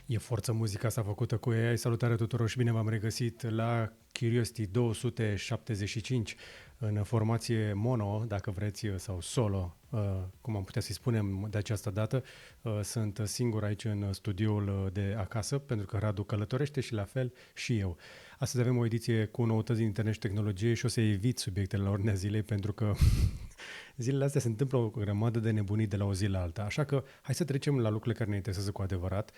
E forță muzica s-a făcută cu AI. Salutare tuturor și bine v-am regăsit la Curiosity 275 în formație mono, dacă vreți, sau solo, cum am putea să-i spunem de această dată. Sunt singur aici în studioul de acasă, pentru că Radu călătorește și la fel și eu. Astăzi avem o ediție cu noutăți din internet și tehnologie și o să evit subiectele la ordinea zilei, pentru că zilele astea se întâmplă o grămadă de nebunii de la o zi la alta. Așa că hai să trecem la lucrurile care ne interesează cu adevărat.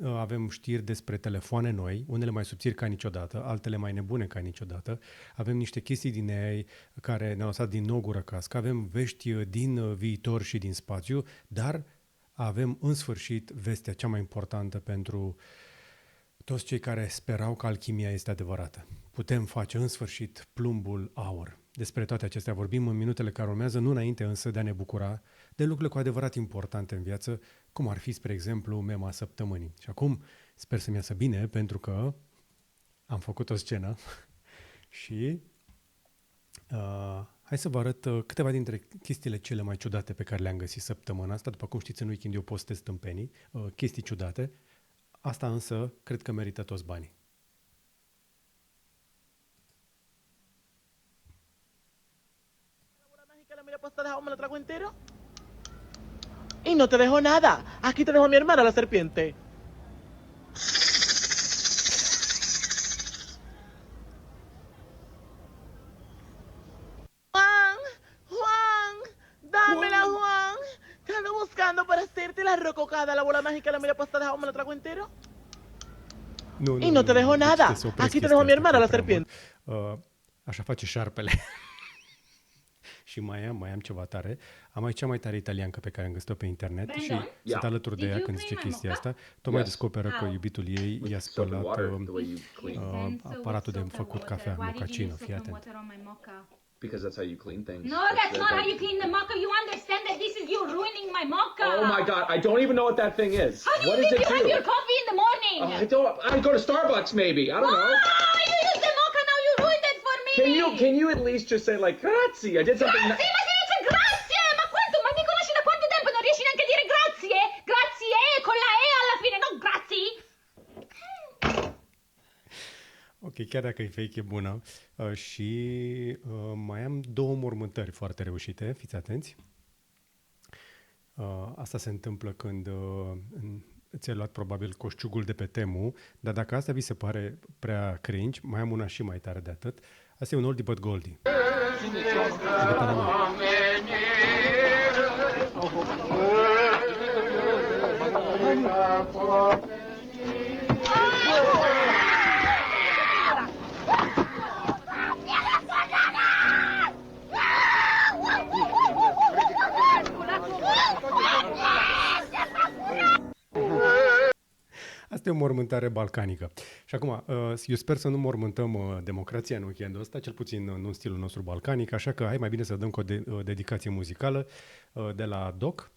Avem știri despre telefoane noi, unele mai subțiri ca niciodată, altele mai nebune ca niciodată. Avem niște chestii din AI care ne-au lăsat din nou gură cască. Avem vești din viitor și din spațiu, dar avem în sfârșit vestea cea mai importantă pentru toți cei care sperau că alchimia este adevărată. Putem face în sfârșit plumbul aur. Despre toate acestea vorbim în minutele care urmează, nu înainte însă de a ne bucura de lucrurile cu adevărat importante în viață, cum ar fi, spre exemplu, mema săptămânii. Și acum sper să-mi iasă bine, pentru că am făcut o scenă și hai să vă arăt câteva dintre chestiile cele mai ciudate pe care le-am găsit săptămâna asta. După cum știți, în weekend eu postez tâmpenii, chestii ciudate. Asta însă cred că merită toți banii. ¿La mira pues te dejo, me lo trago entero? Y no te dejo nada. Aquí te dejo a mi hermana, la serpiente. Juan, Juan, dámela, Juan. Te ando buscando para hacerte la rococada, la bola mágica, la mira pues te dejo, me lo trago entero? Nu, Y no te dejo nada. deci să opresc Aquí te dejo a mi chestia hermana, la asta, că e prea serpiente. mult. Așa face șarpele. Și mai am ceva tare. Am aici cea mai tare italiancă pe care am găsit-o pe internet și sunt alături de ea când zice chestia asta. Tocmai descoperă că iubitul ei i-a spălat aparatul de făcut cafea, moccacino, fii atent. Because that's how you clean things. No, that's not how you clean the mocha. You understand that this is you ruining my mocha. Oh my god, I don't even know what that thing is. How do What you does think it you have do? your coffee in the morning? I go to Starbucks maybe. I don't know. Oh, you use the mocha now. You ruined it for me. Can you at least just say like grazie? I did something. Grazie, ma si dice grazie. Ma quanto? Ma mi conosci da quanto tempo non riesci neanche a dire grazie? Grazie con la E alla fine, no grazie. Ok, chiar dacă e fake, e bună. Și mai am două mormântări foarte reușite, fiți atenți. Asta se întâmplă când ți-ai luat probabil coșciugul de pe Temu, dar dacă asta vi se pare prea cringe, mai am una și mai tare de atât. Asta e un oldie but goldie. Asta e o mormântare balcanică. Și acum, eu sper să nu mormântăm democrația în weekendul ăsta, cel puțin nu în stilul nostru balcanic, așa că hai mai bine să dăm cu o dedicație muzicală de la Doc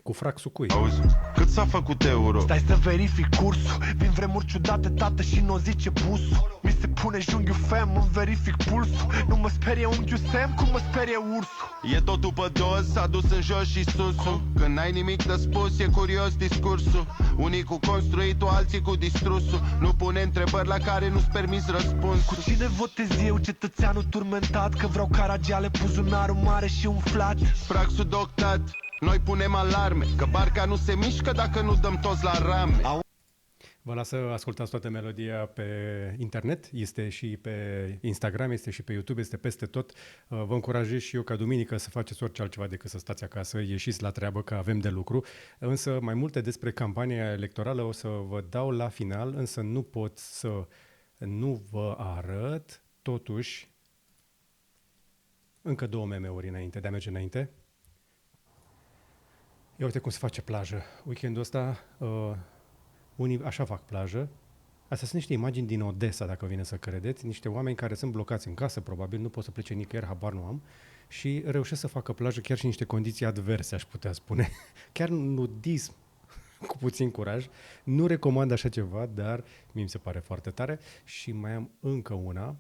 cu Fraxul Cui. Auzi, cât s-a făcut euro? Stai să verific cursul. Vin vremuri ciudate, tată, și n-o zice busul. Mi se pune junghiul fem, îmi verific pulsul. Nu mă sperie unghiul sem, cum mă sperie ursul. E totul pe dos, s-a dus în jos și susul. Când n-ai nimic de spus, e curios discursul. Unii cu construitul, alții cu distrusul. Nu pune întrebări la care nu-ți permis răspuns. Cu cine votez eu, cetățeanul turmentat? Că vreau Caragiale, buzunarul mare și umflat. Fraxul doctat, noi punem alarme, că barca nu se mișcă dacă nu dăm toți la rame. Vă las să ascultați toată melodia pe internet, este și pe Instagram, este și pe YouTube, este peste tot. Vă încurajez și eu ca duminică să faceți orice altceva decât să stați acasă, ieșiți la treabă că avem de lucru. Însă mai multe despre campania electorală o să vă dau la final, însă nu pot să nu vă arăt totuși încă două meme-uri înainte de a merge înainte. Ia uite cum se face plajă. Weekendul ăsta unii așa fac plajă. Astea sunt niște imagini din Odessa, dacă vine să credeți. Niște oameni care sunt blocați în casă, probabil nu pot să plece nicăieri, habar nu am. Și reușesc să facă plajă chiar și în niște condiții adverse, aș putea spune. Chiar nudism, cu puțin curaj. Nu recomand așa ceva, dar mie mi se pare foarte tare. Și mai am încă una.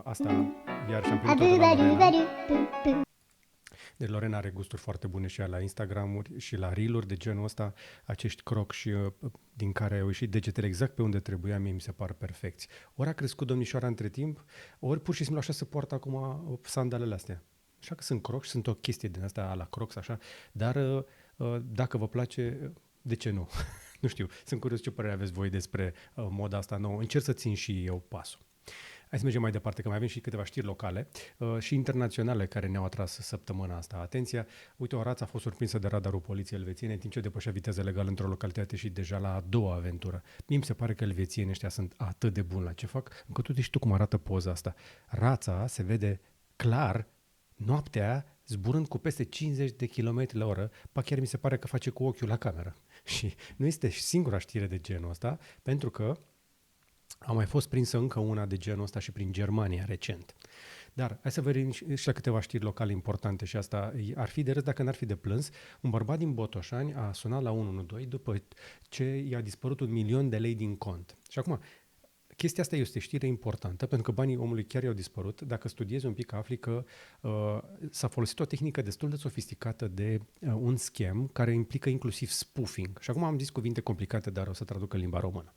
Asta iar și-am primit-o de la Lorena. De Lorena are gusturi foarte bune și ea la Instagram-uri și la Reel-uri de genul ăsta, acești crocs din care au ieșit degetele exact pe unde trebuia, mie mi se par perfecți. Ori a crescut domnișoara între timp, ori pur și simplu așa se poartă acum sandalele astea. Așa că sunt crocs, sunt o chestie din asta la crocs, așa, dar dacă vă place, de ce nu? Nu știu, sunt curios ce părere aveți voi despre moda asta nouă. Încerc să țin și eu pasul. Hai să mergem mai departe, că mai avem și câteva știri locale și internaționale care ne-au atras săptămâna asta. Atenția, uite, o rață a fost surprinsă de radarul poliției elvețiene în timp ce depășea viteză legală într-o localitate și deja la a doua aventură. Mie mi se pare că elvețienii ăștia sunt atât de buni la ce fac, încât tu știi tu cum arată poza asta. Rața se vede clar noaptea zburând cu peste 50 de km la oră, pa chiar mi se pare că face cu ochiul la cameră. Și nu este singura știre de genul ăsta, pentru că a mai fost prinsă încă una de genul ăsta și prin Germania recent. Dar hai să vedem și la câteva știri locale importante și asta ar fi de râs dacă n-ar fi de plâns. Un bărbat din Botoșani a sunat la 112 după ce i-a dispărut 1.000.000 de lei din cont. Și acum, chestia asta este o știre importantă, pentru că banii omului chiar i-au dispărut. Dacă studiezi un pic, afli că s-a folosit o tehnică destul de sofisticată de un scam care implică inclusiv spoofing. Și acum am zis cuvinte complicate, dar o să traduc în limba română.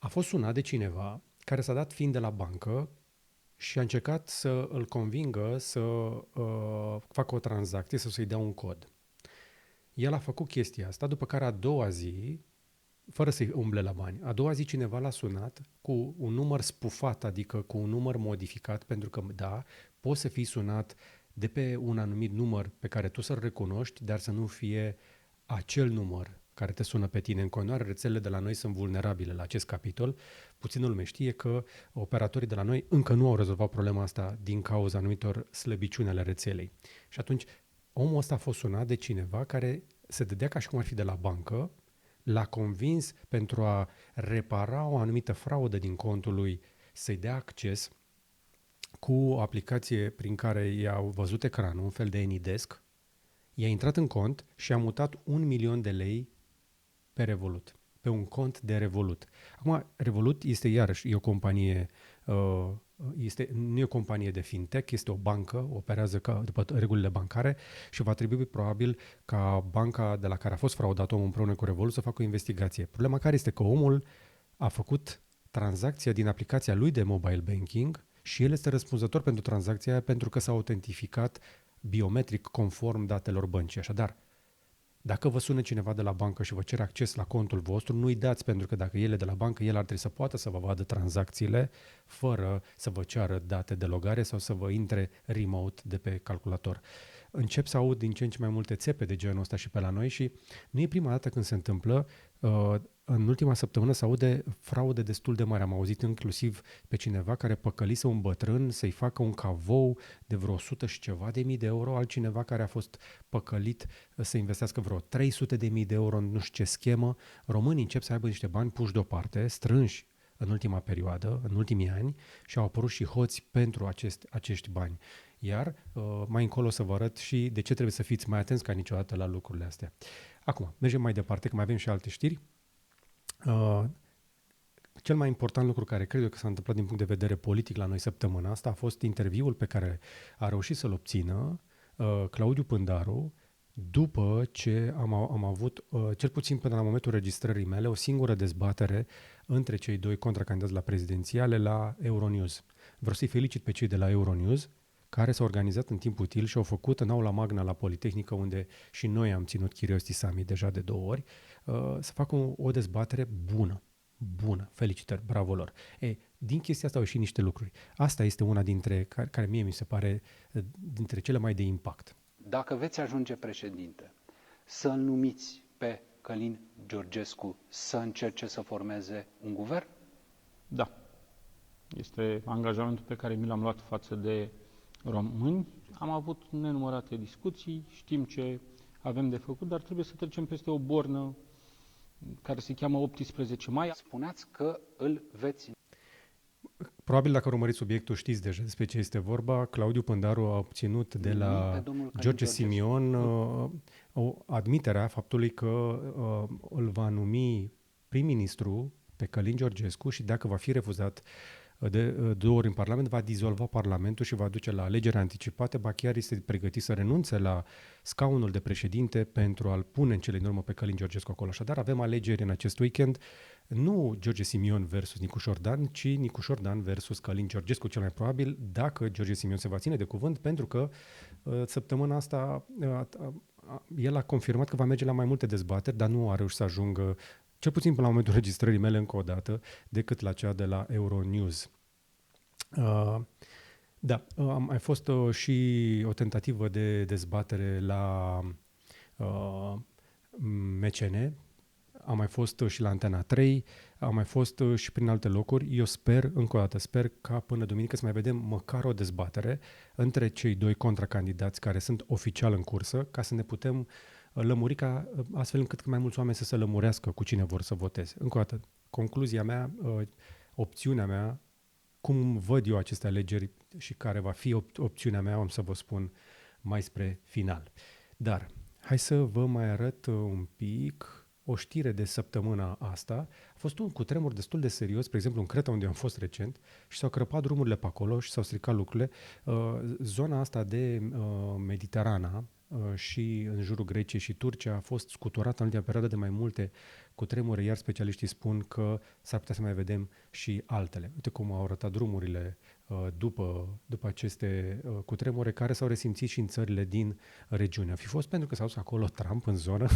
A fost sunat de cineva care s-a dat fiind de la bancă și a încercat să îl convingă să facă o tranzacție, să-i dea un cod. El a făcut chestia asta, după care a doua zi, fără să-i umble la bani, a doua zi cineva l-a sunat cu un număr spufat, adică cu un număr modificat, pentru că, da, poți să fii sunat de pe un anumit număr pe care tu să-l recunoști, dar să nu fie acel număr care te sună pe tine. În continuare, rețelele de la noi sunt vulnerabile la acest capitol. Puțină lume știe că operatorii de la noi încă nu au rezolvat problema asta din cauza anumitor slăbiciuni ale rețelei. Și atunci, omul ăsta a fost sunat de cineva care se dădea ca și cum ar fi de la bancă, l-a convins pentru a repara o anumită fraudă din contul lui să-i dea acces cu o aplicație prin care i-au văzut ecranul, un fel de AnyDesk, i-a intrat în cont și a mutat 1.000.000 de lei pe Revolut, pe un cont de Revolut. Acum, Revolut este iarăși o companie, nu e o companie de fintech, este o bancă, operează după regulile bancare și va trebui probabil ca banca de la care a fost fraudat omul împreună cu Revolut să facă o investigație. Problema care este că omul a făcut tranzacția din aplicația lui de mobile banking și el este răspunzător pentru tranzacția aia pentru că s-a autentificat biometric conform datelor băncii. Așadar, dacă vă sună cineva de la bancă și vă cere acces la contul vostru, nu-i dați, pentru că dacă el e de la bancă, el ar trebui să poată să vă vadă tranzacțiile fără să vă ceară date de logare sau să vă intre remote de pe calculator. Încep să aud din ce în ce mai multe țepe de genul ăsta și pe la noi și nu e prima dată când se întâmplă. În ultima săptămână se aude fraude destul de mari. Am auzit inclusiv pe cineva care păcălise un bătrân să-i facă un cavou de vreo 100 și ceva de mii de euro, altcineva care a fost păcălit să investească vreo 300 de mii de euro în nu știu ce schemă. Românii încep să aibă niște bani puși deoparte, strânși în ultima perioadă, în ultimii ani, și au apărut și hoți pentru acești bani. Iar mai încolo o să vă arăt și de ce trebuie să fiți mai atenți ca niciodată la lucrurile astea. Acum, mergem mai departe, că mai avem și alte știri. Cel mai important lucru care cred eu că s-a întâmplat din punct de vedere politic la noi săptămâna asta a fost interviul pe care a reușit să-l obțină Claudiu Pândaru după ce am avut, cel puțin până la momentul registrării mele, o singură dezbatere între cei doi contracandidați la prezidențiale la Euronews. Vreau să-i felicit pe cei de la Euronews, care s-au organizat în timp util și au făcut în aula magna la Politehnică, unde și noi am ținut Curiosity Summit deja de 2 ori, să facă o dezbatere bună. Felicitări, bravo lor. Din chestia asta au ieșit niște lucruri. Asta este una dintre care mie mi se pare dintre cele mai de impact. Dacă veți ajunge președinte, să-l numiți pe Călin Georgescu să încerce să formeze un guvern? Da. Este angajamentul pe care mi l-am luat față de români. Am avut nenumărate discuții, știm ce avem de făcut, dar trebuie să trecem peste o bornă care se cheamă 18 mai. Spuneați că îl veți... Probabil dacă urmăriți subiectul știți deja despre ce este vorba. Claudiu Pândaru a obținut de la George Simion o admiterea faptului că îl va numi prim-ministru pe Călin Georgescu și dacă va fi refuzat de 2 ori în Parlament, va dizolva Parlamentul și va duce la alegeri anticipate, ba chiar este pregătit să renunțe la scaunul de președinte pentru a-l pune în cele din urmă pe Călin Georgescu acolo. Așadar, avem alegeri în acest weekend, nu George Simion versus Nicușor Dan, ci Nicușor Dan versus Călin Georgescu, cel mai probabil, dacă George Simion se va ține de cuvânt, pentru că săptămâna asta el a confirmat că va merge la mai multe dezbateri, dar nu a reușit să ajungă, cel puțin până la momentul înregistrării mele încă o dată, decât la cea de la Euronews. Da, a mai fost și o tentativă de dezbatere la MCN, a mai fost și la Antena 3, a mai fost și prin alte locuri. Eu sper, încă o dată, sper ca până duminică să mai vedem măcar o dezbatere între cei 2 contracandidați care sunt oficial în cursă, ca să ne putem lămuri, astfel încât mai mulți oameni să se lămurească cu cine vor să voteze. Încă o dată, concluzia mea, opțiunea mea, cum văd eu aceste alegeri și care va fi opțiunea mea, am să vă spun mai spre final. Dar hai să vă mai arăt un pic o știre de săptămâna asta. A fost un cutremur destul de serios, spre exemplu în Creta, unde am fost recent, și s-au crăpat drumurile pe acolo și s-au stricat lucrurile. Zona asta de Mediterana și în jurul Greciei și Turcia a fost scuturată în ultima perioadă de mai multe cutremure, iar specialiștii spun că s-ar putea să mai vedem și altele. Uite cum au arătat drumurile după aceste cutremure, care s-au resimțit și în țările din regiune. A fi fost pentru că s-a dus acolo Trump în zonă,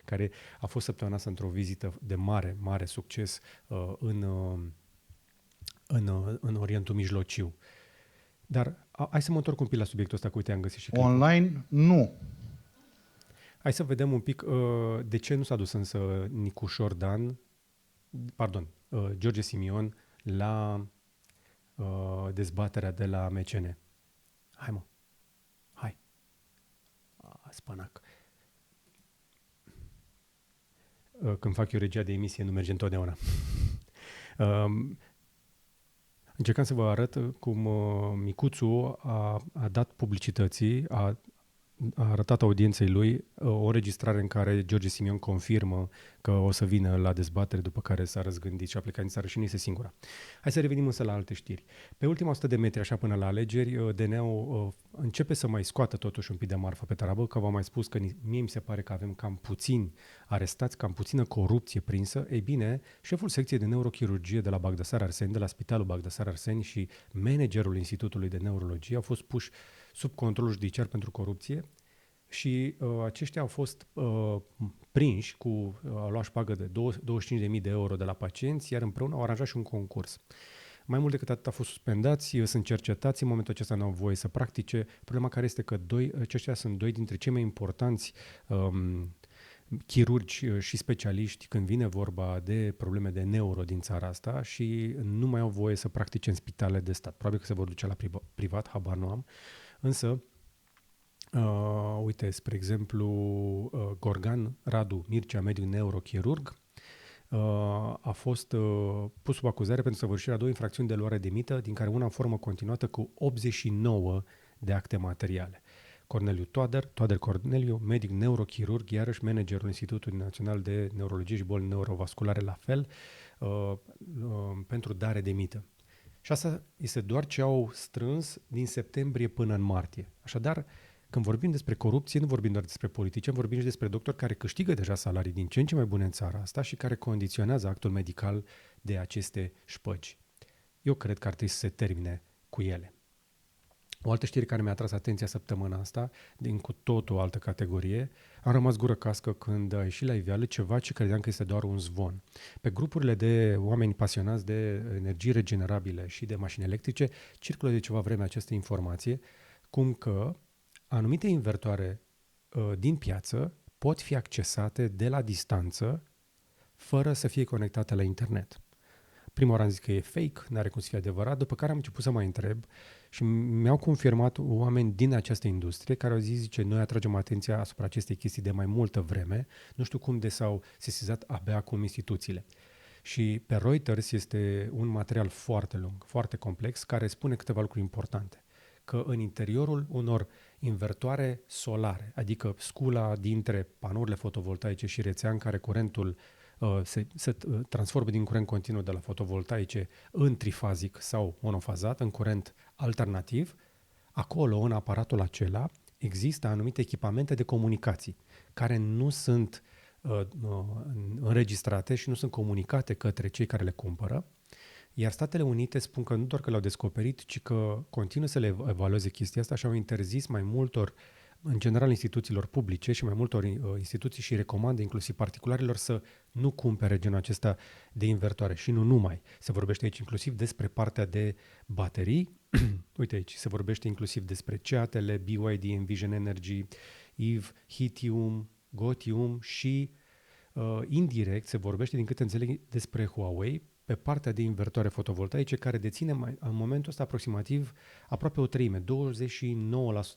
care a fost săptămâna asta într-o vizită de mare, mare succes în Orientul Mijlociu. Dar hai să mă întorc un pic la subiectul ăsta, că uite, am găsit și online, nu. Hai să vedem un pic de ce nu s-a dus însă George Simion la dezbaterea de la MCN. Hai mă, hai. Spănac. Când fac eu regia de emisie, nu merge întotdeauna. Încercam să vă arăt cum Micuțu a dat publicității, a arătat audienței lui o înregistrare în care George Simion confirmă că o să vină la dezbatere, după care s-a răzgândit și a plecat în țară și nu este singura. Hai să revenim însă la alte știri. Pe ultima 100 de metri, așa până la alegeri, DNA-ul începe să mai scoată totuși un pic de marfă pe tarabă, că v-am mai spus că mie mi se pare că avem cam puțini arestați, cam puțină corupție prinsă. Ei bine, șeful secției de neurochirurgie de la Bagdasar Arseni, de la Spitalul Bagdasar Arseni, și managerul Institutului de Neurologie au fost puși sub controlul judiciar pentru corupție și aceștia au fost prinși au luat șpagă de 25.000 de euro de la pacienți, iar împreună au aranjat și un concurs. Mai mult decât atât, au fost suspendați, sunt cercetați, în momentul acesta nu au voie să practice. Problema care este că aceștia sunt 2 dintre cei mai importanți chirurgi și specialiști când vine vorba de probleme de neuro din țara asta și nu mai au voie să practice în spitale de stat. Probabil că se vor duce la privat, habar nu am. Însă, uite, spre exemplu, Gorgan Radu Mircea, medic neurochirurg, a fost pus sub acuzare pentru săvârșirea 2 infracțiuni de luare de mită, din care una în formă continuată cu 89 de acte materiale. Toader Corneliu, medic neurochirurg, iarăși managerul Institutului Național de Neurologie și Boli Neurovasculare, la fel, pentru dare de mită. Și asta este doar ce au strâns din septembrie până în martie. Așadar, când vorbim despre corupție, nu vorbim doar despre politicieni, vorbim și despre doctori care câștigă deja salarii din ce în ce mai bune în țara asta și care condiționează actul medical de aceste șpăgi. Eu cred că ar trebui să se termine cu ele. O altă știre care mi-a atras atenția săptămâna asta, din cu totul o altă categorie, am rămas gură cască când a ieșit la iveală ceva ce credeam că este doar un zvon. Pe grupurile de oameni pasionați de energii regenerabile și de mașini electrice circulă de ceva vreme această informație, cum că anumite invertoare din piață pot fi accesate de la distanță fără să fie conectate la internet. Prima oară am zis că e fake, n-are cum să fie adevărat, după care am început să mai întreb și mi-au confirmat oameni din această industrie care au zis, noi atragem atenția asupra acestei chestii de mai multă vreme, nu știu cum de s-au sesizat abia acum instituțiile. Și pe Reuters este un material foarte lung, foarte complex, care spune câteva lucruri importante. Că în interiorul unor invertoare solare, adică scula dintre panourile fotovoltaice și rețea în care curentul se transformă din curent continuu de la fotovoltaice în trifazic sau monofazat, în curent alternativ, acolo, în aparatul acela, există anumite echipamente de comunicații care nu sunt înregistrate și nu sunt comunicate către cei care le cumpără, iar Statele Unite spun că nu doar că le-au descoperit, ci că continuă să le evalueze chestia asta și au interzis mai multor, în general instituțiilor publice și mai multor instituții și recomandă inclusiv particularilor să nu cumpere genul acesta de invertoare și nu numai. Se vorbește aici inclusiv despre partea de baterii, uite aici, se vorbește inclusiv despre ceatele, BYD, Envision Energy, EVE, Hitium, Gotium și indirect se vorbește, din câte înțeleg, despre Huawei pe partea de invertoare fotovoltaice, care deține în momentul ăsta aproximativ aproape o treime, 29%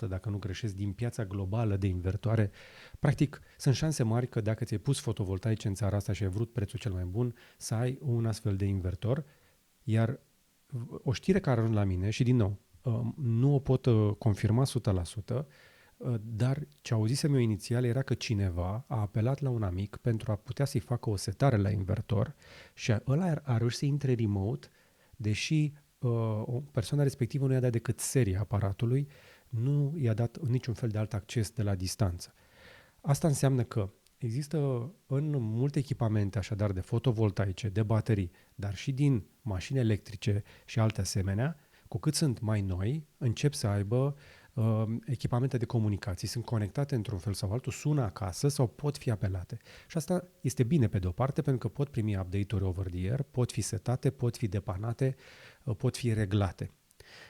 dacă nu greșesc, din piața globală de invertoare. Practic, sunt șanse mari că dacă ți-ai pus fotovoltaice în țara asta și ai vrut prețul cel mai bun, să ai un astfel de invertor. Iar o știre care a ajuns la mine, și din nou, nu o pot confirma 100%, dar ce auzisem eu inițial era că cineva a apelat la un amic pentru a putea să-i facă o setare la invertor și ăla a reușit să intre remote, deși o persoană respectivă nu i-a dat decât seria aparatului, nu i-a dat niciun fel de alt acces de la distanță. Asta înseamnă că există în multe echipamente așadar de fotovoltaice, de baterii, dar și din mașini electrice și alte asemenea, cu cât sunt mai noi, încep să aibă echipamente de comunicații, sunt conectate într-un fel sau altul, sună acasă sau pot fi apelate. Și asta este bine pe de-o parte, pentru că pot primi update-uri over the air, pot fi setate, pot fi depanate, pot fi reglate.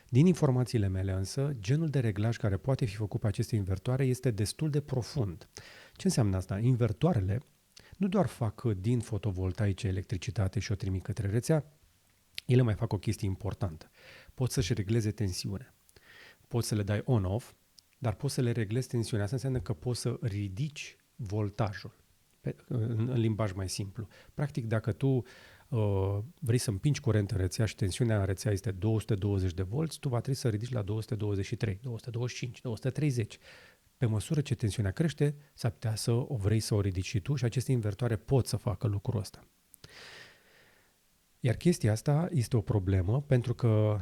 Din informațiile mele însă, genul de reglaj care poate fi făcut pe aceste invertoare este destul de profund. Ce înseamnă asta? Invertoarele nu doar fac din fotovoltaice electricitate și o trimit către rețea, ele mai fac o chestie importantă. Pot să-și regleze tensiunea. Poți să le dai on-off, dar poți să le reglezi tensiunea. Asta înseamnă că poți să ridici voltajul, în limbaj mai simplu. Practic, dacă tu vrei să împingi curent în rețea și tensiunea în rețea este 220 de volți, tu va trebui să ridici la 223, 225, 230. Pe măsură ce tensiunea crește, s-ar putea să o vrei să o ridici și tu și aceste invertoare pot să facă lucrul ăsta. Iar chestia asta este o problemă pentru că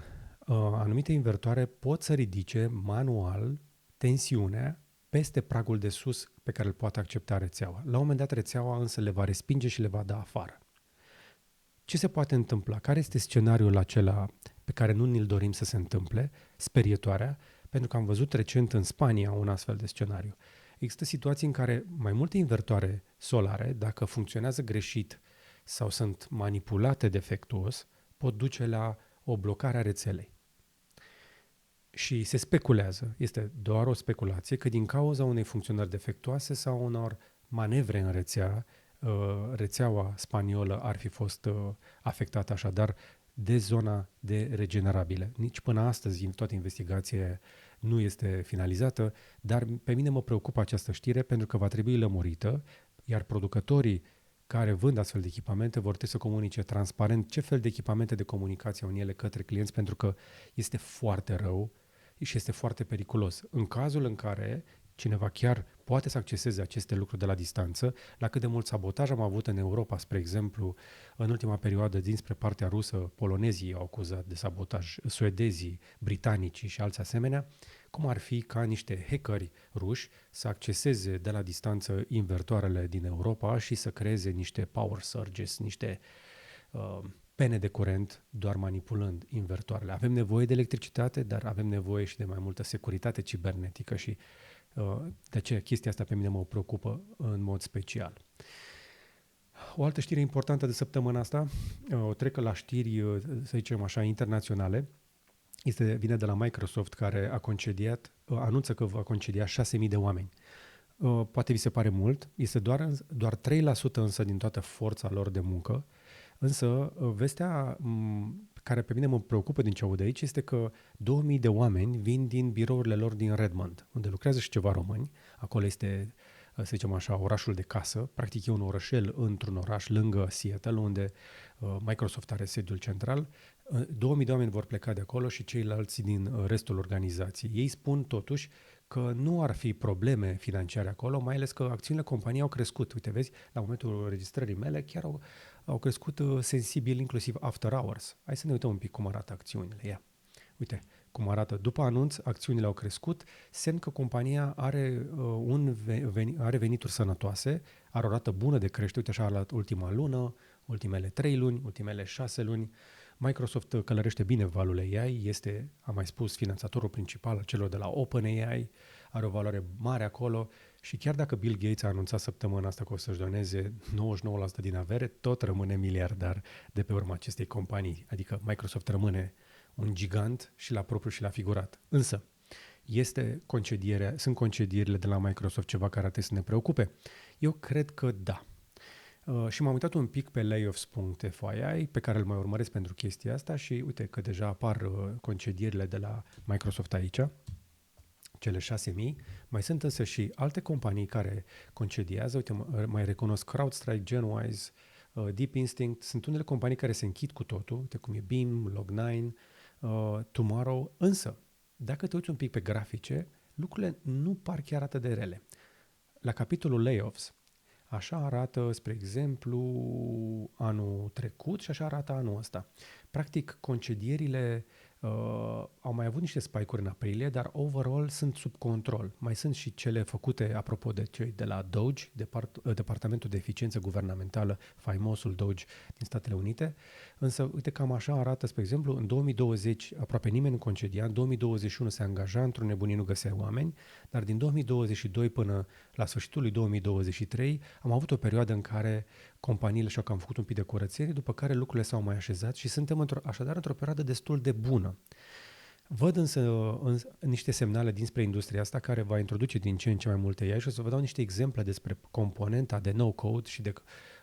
anumite invertoare pot să ridice manual tensiunea peste pragul de sus pe care îl poate accepta rețeaua. La un moment dat rețeaua însă le va respinge și le va da afară. Ce se poate întâmpla? Care este scenariul acela pe care nu ni-l dorim să se întâmple? Sperietoarea, pentru că am văzut recent în Spania un astfel de scenariu. Există situații în care mai multe invertoare solare, dacă funcționează greșit sau sunt manipulate defectuos, pot duce la o blocare a rețelei. Și se speculează, este doar o speculație, că din cauza unei funcționări defectuoase sau unor manevre în rețea, rețeaua spaniolă ar fi fost afectată așadar de zona de regenerabile. Nici până astăzi toată investigația nu este finalizată, dar pe mine mă preocupă această știre pentru că va trebui lămurită, iar producătorii care vând astfel de echipamente vor trebui să comunice transparent ce fel de echipamente de comunicație au în ele către clienți, pentru că este foarte rău și este foarte periculos. În cazul în care cineva chiar poate să acceseze aceste lucruri de la distanță, la cât de mult sabotaj am avut în Europa, spre exemplu, în ultima perioadă dinspre partea rusă, polonezii au acuzat de sabotaj, suedezii, britanicii și alți asemenea, cum ar fi ca niște hackeri ruși să acceseze de la distanță invertoarele din Europa și să creeze niște power surges, niște pene de curent doar manipulând invertoarele. Avem nevoie de electricitate, dar avem nevoie și de mai multă securitate cibernetică și de aceea chestia asta pe mine mă preocupă în mod special. O altă știre importantă de săptămâna asta, o trec la știri, să zicem așa, internaționale, vine de la Microsoft, care anunță că va concedia 6.000 de oameni. Poate vi se pare mult, este doar 3% însă din toată forța lor de muncă, însă vestea care pe mine mă preocupă din ce aud aici este că 2000 de oameni vin din birourile lor din Redmond, unde lucrează și ceva români. Acolo este, să zicem așa, orașul de casă. Practic e un orășel într-un oraș lângă Seattle, unde Microsoft are sediul central. 2000 de oameni vor pleca de acolo și ceilalți din restul organizației. Ei spun totuși că nu ar fi probleme financiare acolo, mai ales că acțiunile companiei au crescut. Uite, vezi, la momentul înregistrării mele chiar au crescut sensibil, inclusiv after hours. Hai să ne uităm un pic cum arată acțiunile. Ia. Uite, cum arată. După anunț, acțiunile au crescut, semn că compania are, are venituri sănătoase, are o rată bună de creștere. Uite, așa arată ultima lună, ultimele 3 luni, ultimele 6 luni. Microsoft călărește bine valul AI, este, am mai spus, finanțatorul principal al celor de la OpenAI, are o valoare mare acolo și chiar dacă Bill Gates a anunțat săptămâna asta că o să-și doneze 99% din avere, tot rămâne miliardar de pe urma acestei companii. Adică Microsoft rămâne un gigant și la propriu și la figurat. Însă, sunt concedierile de la Microsoft ceva care ar trebui să ne preocupe? Eu cred că da. Și m-am uitat un pic pe layoffs.fyi, pe care îl mai urmăresc pentru chestia asta și uite că deja apar concedierile de la Microsoft aici, cele 6.000. Mai sunt însă și alte companii care concediază, uite, mai recunosc CrowdStrike, Genwise, Deep Instinct, sunt unele companii care se închid cu totul, uite cum e Beam, Log9, Tomorrow, însă, dacă te uiți un pic pe grafice, lucrurile nu par chiar atât de rele. La capitolul layoffs, așa arată, spre exemplu, anul trecut și așa arată anul ăsta. Practic, concedierile au mai avut niște spike-uri în aprilie, dar overall sunt sub control. Mai sunt și cele făcute, apropo de cei de la DOGE, Departamentul de Eficiență Guvernamentală, faimosul DOGE din Statele Unite. Însă, uite, cam așa arată, spre exemplu, în 2020 aproape nimeni nu concedia, în 2021 se angaja, într-o nebunie nu găsea oameni, dar din 2022 până la sfârșitul lui 2023 am avut o perioadă în care companiile și-au cam făcut un pic de curățenie, după care lucrurile s-au mai așezat și suntem așadar într-o perioadă destul de bună. Văd însă niște semnale dinspre industria asta care va introduce din ce în ce mai multe AI și o să vă dau niște exemple despre componenta de no-code și de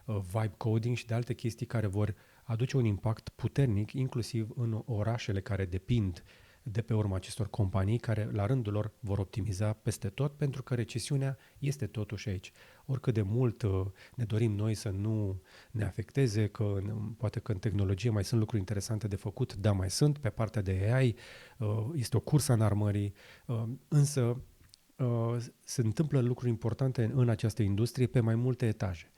vibe coding și de alte chestii care vor aduce un impact puternic, inclusiv în orașele care depind de pe urma acestor companii care la rândul lor vor optimiza peste tot, pentru că recesiunea este totuși aici. Oricât de mult ne dorim noi să nu ne afecteze, că poate că în tehnologie mai sunt lucruri interesante de făcut, da, mai sunt, pe partea de AI este o cursă în armării, însă se întâmplă lucruri importante în această industrie pe mai multe etaje.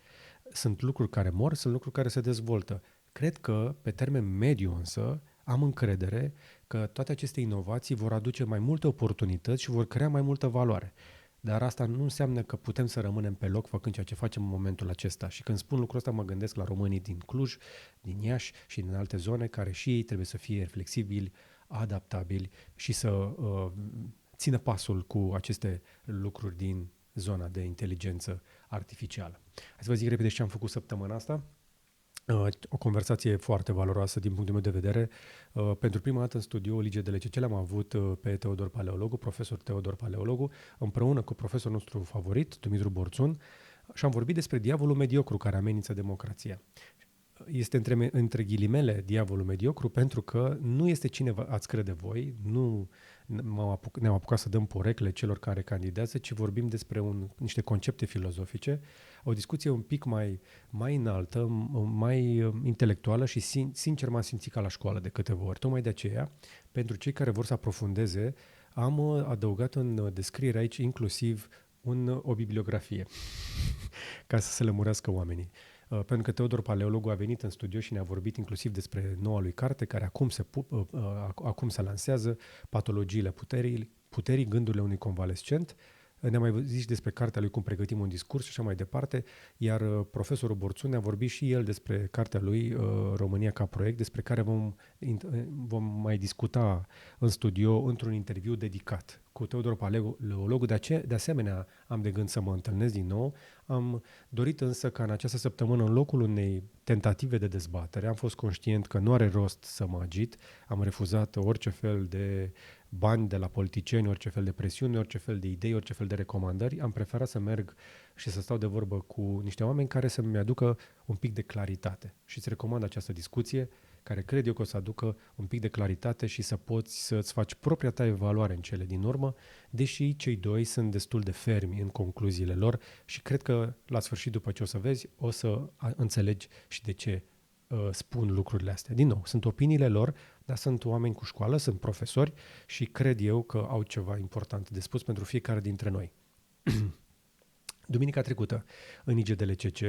Sunt lucruri care mor, sunt lucruri care se dezvoltă. Cred că, pe termen mediu însă, am încredere că toate aceste inovații vor aduce mai multe oportunități și vor crea mai multă valoare. Dar asta nu înseamnă că putem să rămânem pe loc făcând ceea ce facem în momentul acesta. Și când spun lucrul ăsta mă gândesc la românii din Cluj, din Iași și din alte zone care și ei trebuie să fie flexibili, adaptabili și să țină pasul cu aceste lucruri din zona de inteligență artificială. Hai să vă zic repede ce am făcut săptămâna asta. O conversație foarte valoroasă din punctul meu de vedere. Pentru prima dată în studioul LGDLCC l-am avut pe Teodor Paleologu, profesor Teodor Paleologu, împreună cu profesorul nostru favorit, Dumitru Borțun, și am vorbit despre diavolul mediocru care amenință democrația. Este între ghilimele diavolul mediocru pentru că nu este cine ați crede voi, nu ne-am apucat să dăm porecle celor care candidează, ci vorbim despre niște concepte filozofice, o discuție un pic mai înaltă, mai intelectuală și sincer m-am simțit ca la școală de câteva ori. Tocmai de aceea, pentru cei care vor să aprofundeze, am adăugat în descriere aici inclusiv o bibliografie ca să se lămurească oamenii. Pentru că Teodor Paleologu a venit în studio și ne-a vorbit inclusiv despre noua lui carte, care acum se lansează, Patologiile puterii, gândurile unui convalescent. Ne-a mai zis despre cartea lui, cum pregătim un discurs și așa mai departe, iar profesorul Borțun ne-a vorbit și el despre cartea lui, România ca proiect, despre care vom mai discuta în studio într-un interviu dedicat cu Teodor Paleologu. De asemenea, am de gând să mă întâlnesc din nou. Am dorit însă ca în această săptămână, în locul unei tentative de dezbatere, am fost conștient că nu are rost să mă agit, am refuzat orice fel de bani de la politicieni, orice fel de presiune, orice fel de idei, orice fel de recomandări. Am preferat să merg și să stau de vorbă cu niște oameni care să-mi aducă un pic de claritate. Și îți recomand această discuție, care cred eu că o să aducă un pic de claritate și să poți să-ți faci propria ta evaluare în cele din urmă, deși cei doi sunt destul de fermi în concluziile lor și cred că la sfârșit, după ce o să vezi, o să înțelegi și de ce spun lucrurile astea. Din nou, sunt opiniile lor, dar sunt oameni cu școală, sunt profesori și cred eu că au ceva important de spus pentru fiecare dintre noi. Duminica trecută, în IGDLCC,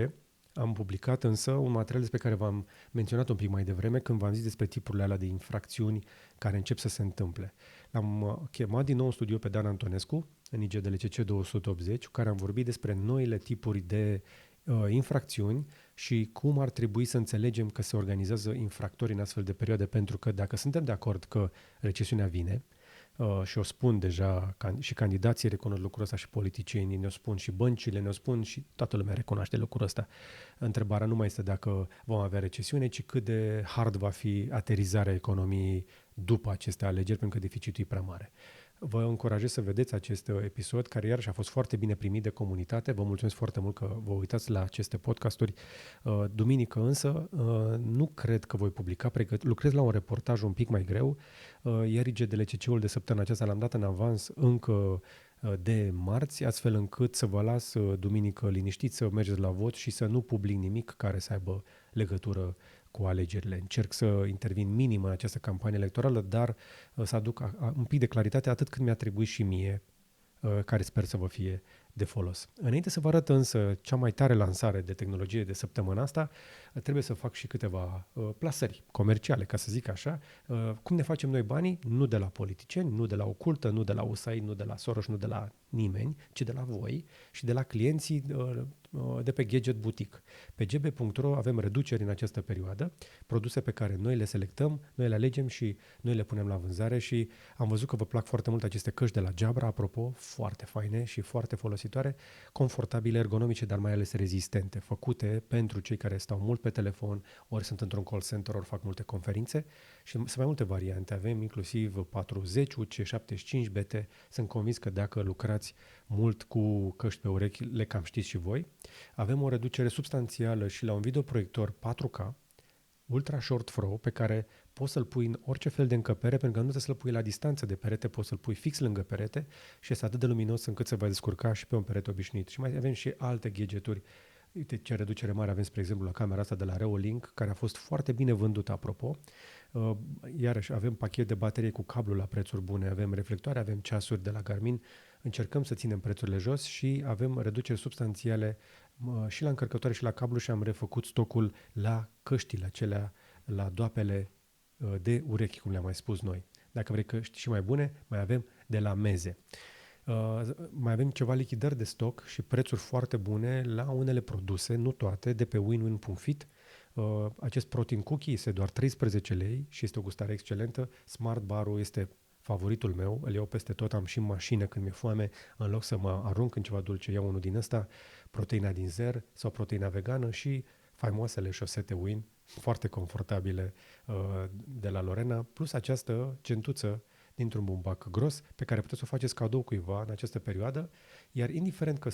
am publicat însă un material despre care v-am menționat un pic mai devreme când v-am zis despre tipurile alea de infracțiuni care încep să se întâmple. L-am chemat din nou în studio pe Dan Antonescu, în IGDLCC 280, cu care am vorbit despre noile tipuri de infracțiuni și cum ar trebui să înțelegem că se organizează infractori în astfel de perioade, pentru că dacă suntem de acord că recesiunea vine, și o spun deja, și candidații recunosc lucrul ăsta și politicienii ne-o spun și băncile ne-o spun și toată lumea recunoaște lucrul ăsta. Întrebarea nu mai este dacă vom avea recesiune, ci cât de hard va fi aterizarea economiei după aceste alegeri, pentru că deficitul e prea mare. Vă încurajez să vedeți acest episod, care iarăși a fost foarte bine primit de comunitate. Vă mulțumesc foarte mult că vă uitați la aceste podcasturi. Duminică însă nu cred că voi publica, lucrez la un reportaj un pic mai greu. Iar IGDLCC-ul de săptămâna aceasta l-am dat în avans încă de marți, astfel încât să vă las duminică liniștiți să mergeți la vot și să nu public nimic care să aibă legătură cu alegerile. Încerc să intervin minim în această campanie electorală, dar să aduc un pic de claritate atât cât mi-a trebuit și mie, care sper să vă fie de folos. Înainte să vă arăt însă cea mai tare lansare de tehnologie de săptămâna asta, trebuie să fac și câteva plasări comerciale, ca să zic așa. Cum ne facem noi banii? Nu de la politicieni, nu de la Ocultă, nu de la USAID, nu de la Soros, nu de la nimeni, ci de la voi și de la clienții de pe Gadget Boutique. Pe gb.ro avem reduceri în această perioadă, produse pe care noi le selectăm, noi le alegem și noi le punem la vânzare și am văzut că vă plac foarte mult aceste căști de la Jabra, apropo, foarte faine și foarte folositoare, confortabile, ergonomice, dar mai ales rezistente, făcute pentru cei care stau mult pe telefon, ori sunt într-un call center, ori fac multe conferințe și sunt mai multe variante. Avem inclusiv 40, UC75, BT. Sunt convins că dacă lucrați mult cu căști pe urechi, le cam știți și voi. Avem o reducere substanțială și la un videoproiector 4K, Ultra Short Throw, pe care poți să-l pui în orice fel de încăpere, pentru că nu trebuie să-l pui la distanță de perete, poți să-l pui fix lângă perete și este atât de luminos încât să vă descurca și pe un perete obișnuit. Și mai avem și alte gadgeturi. Uite ce reducere mare avem, spre exemplu, la camera asta de la Reolink, care a fost foarte bine vândută, apropo. Iarăși avem pachet de baterie cu cablu la prețuri bune, avem reflectoare, avem ceasuri de la Garmin, încercăm să ținem prețurile jos și avem reduceri substanțiale și la încărcătoare și la cablu și am refăcut stocul la căștile acelea, la doapele de urechi, cum le-am mai spus noi. Dacă vrei căști și mai bune, mai avem de la Meze. Mai avem ceva lichidări de stoc și prețuri foarte bune la unele produse, nu toate, de pe winwin.fit. Acest protein cookie este doar 13 lei și este o gustare excelentă. Smart Bar-ul este favoritul meu, îl iau peste tot, am și în mașină când mi-e foame, în loc să mă arunc în ceva dulce, iau unul din ăsta, proteina din zer sau proteina vegană și faimoasele șosete Win, foarte confortabile de la Lorena, plus această gentuță dintr-un bumbac gros pe care puteți să o faceți cadou cuiva în această perioadă, iar indiferent că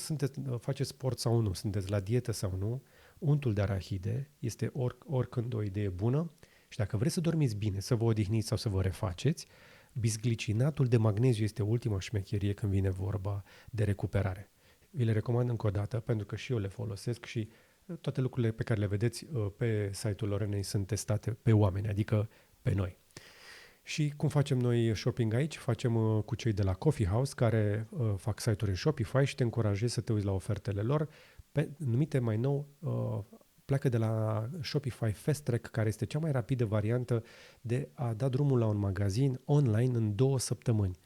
faceți sport sau nu, sunteți la dietă sau nu, untul de arahide este oricând o idee bună și dacă vreți să dormiți bine, să vă odihniți sau să vă refaceți, bisglicinatul de magneziu este ultima șmecherie când vine vorba de recuperare. Vi le recomand încă o dată pentru că și eu le folosesc și toate lucrurile pe care le vedeți pe site-ul Lorenei sunt testate pe oameni, adică pe noi. Și cum facem noi shopping aici? Facem cu cei de la Coffee House care fac site-uri în Shopify și te încurajez să te uiți la ofertele lor. Numite mai nou, pleacă de la Shopify Fast Track, care este cea mai rapidă variantă de a da drumul la un magazin online în 2 săptămâni.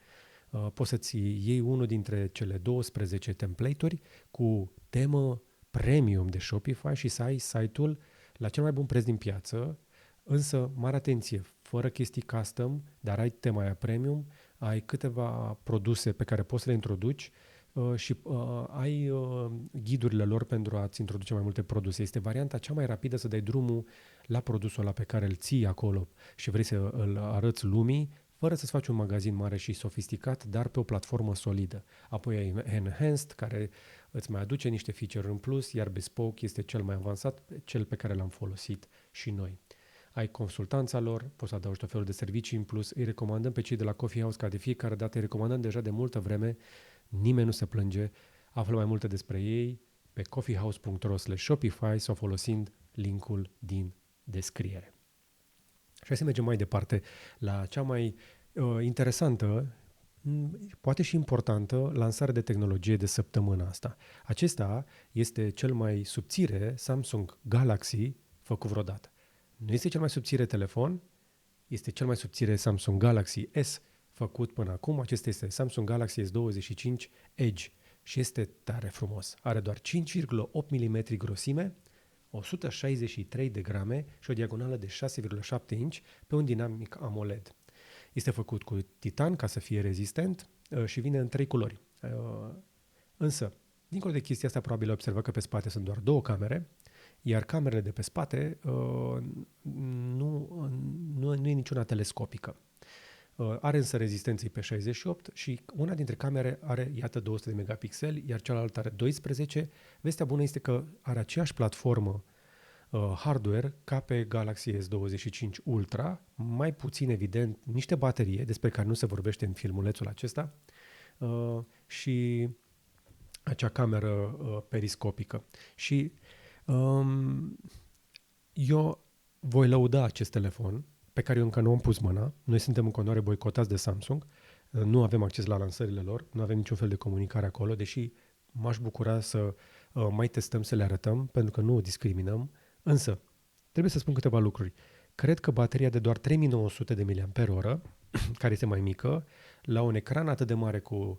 Poți să-ți iei unul dintre cele 12 template-uri cu temă premium de Shopify și să ai site-ul la cel mai bun preț din piață, însă, mare atenție, fără chestii custom, dar ai tema aia premium, ai câteva produse pe care poți să le introduci și ai ghidurile lor pentru a-ți introduce mai multe produse. Este varianta cea mai rapidă să dai drumul la produsul ăla pe care îl ții acolo și vrei să îl arăți lumii, fără să-ți faci un magazin mare și sofisticat, dar pe o platformă solidă. Apoi ai Enhanced, care îți mai aduce niște feature în plus, iar Bespoke este cel mai avansat, cel pe care l-am folosit și noi. Ai consultanța lor, poți să adaugi tot felul de servicii în plus, îi recomandăm pe cei de la Coffee House, ca de fiecare dată îi recomandăm deja de multă vreme, nimeni nu se plânge, află mai multe despre ei pe coffeehouse.ro/Shopify sau folosind linkul din descriere. Și hai să mergem mai departe la cea mai interesantă, poate și importantă, lansare de tehnologie de săptămâna asta. Acesta este cel mai subțire Samsung Galaxy făcut vreodată. Nu este cel mai subțire telefon, este cel mai subțire Samsung Galaxy S făcut până acum. Acesta este Samsung Galaxy S25 Edge și este tare frumos. Are doar 5,8 mm grosime, 163 de grame și o diagonală de 6,7 inch pe un dinamic AMOLED. Este făcut cu titan ca să fie rezistent și vine în 3 culori. Însă, dincolo de chestia asta, probabil observă că pe spate sunt doar 2 camere, iar camerele de pe spate nu e niciuna telescopică. Are însă rezistență IP68 și una dintre camere are, iată, 200 de megapixeli, iar cealaltă are 12. Vestea bună este că are aceeași platformă hardware ca pe Galaxy S25 Ultra, mai puțin evident niște baterie, despre care nu se vorbește în filmulețul acesta, și acea cameră periscopică. Și eu voi lăuda acest telefon, pe care eu încă nu am pus mâna. Noi suntem în continuare boicotați de Samsung, nu avem acces la lansările lor, nu avem niciun fel de comunicare acolo, deși m-aș bucura să mai testăm, să le arătăm, pentru că nu o discriminăm. Însă, trebuie să spun câteva lucruri. Cred că bateria de doar 3900 de mAh, care este mai mică, la un ecran atât de mare cu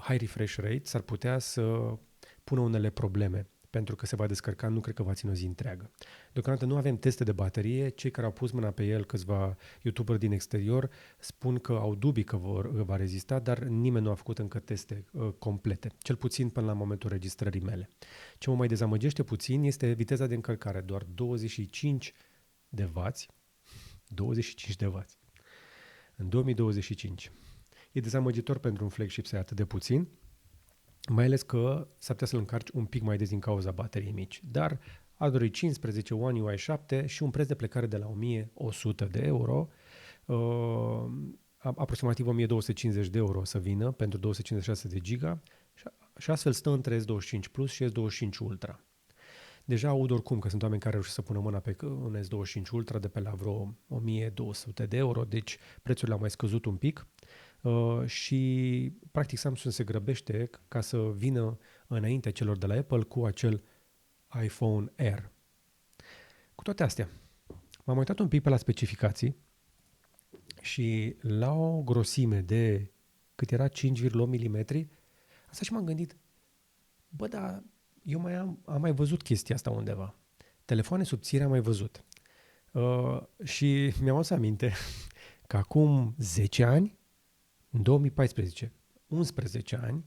high refresh rate, s-ar putea să pună unele probleme, pentru că se va descărca, nu cred că va ține o zi întreagă. Deocamdată nu avem teste de baterie, cei care au pus mâna pe el, câțiva youtuberi din exterior, spun că au dubii că va rezista, dar nimeni nu a făcut încă teste complete, cel puțin până la momentul registrării mele. Ce mă mai dezamăgește puțin este viteza de încărcare, doar 25 de W, 25 de W, în 2025. E dezamăgitor pentru un flagship să ia atât de puțin, mai ales că s-ar putea să-l încarci un pic mai des din cauza bateriei mici. Dar Android 15, One UI 7 și un preț de plecare de la 1100 de euro, aproximativ 1250 de euro să vină pentru 256 de giga și astfel stă între S25 Plus și S25 Ultra. Deja aud oricum că sunt oameni care reușesc să pună mâna pe un S25 Ultra de pe la vreo 1200 de euro, deci prețurile au mai scăzut un pic. Și practic Samsung se grăbește ca să vină înaintea celor de la Apple cu acel iPhone Air. Cu toate astea, m-am uitat un pic pe la specificații și la o grosime de cât era 5,8 mm, asta și m-am gândit, bă, dar eu am mai văzut chestia asta undeva. Telefoane subțire am mai văzut. Și mi-am adus aminte că acum 10 ani, în 2014, 11 ani,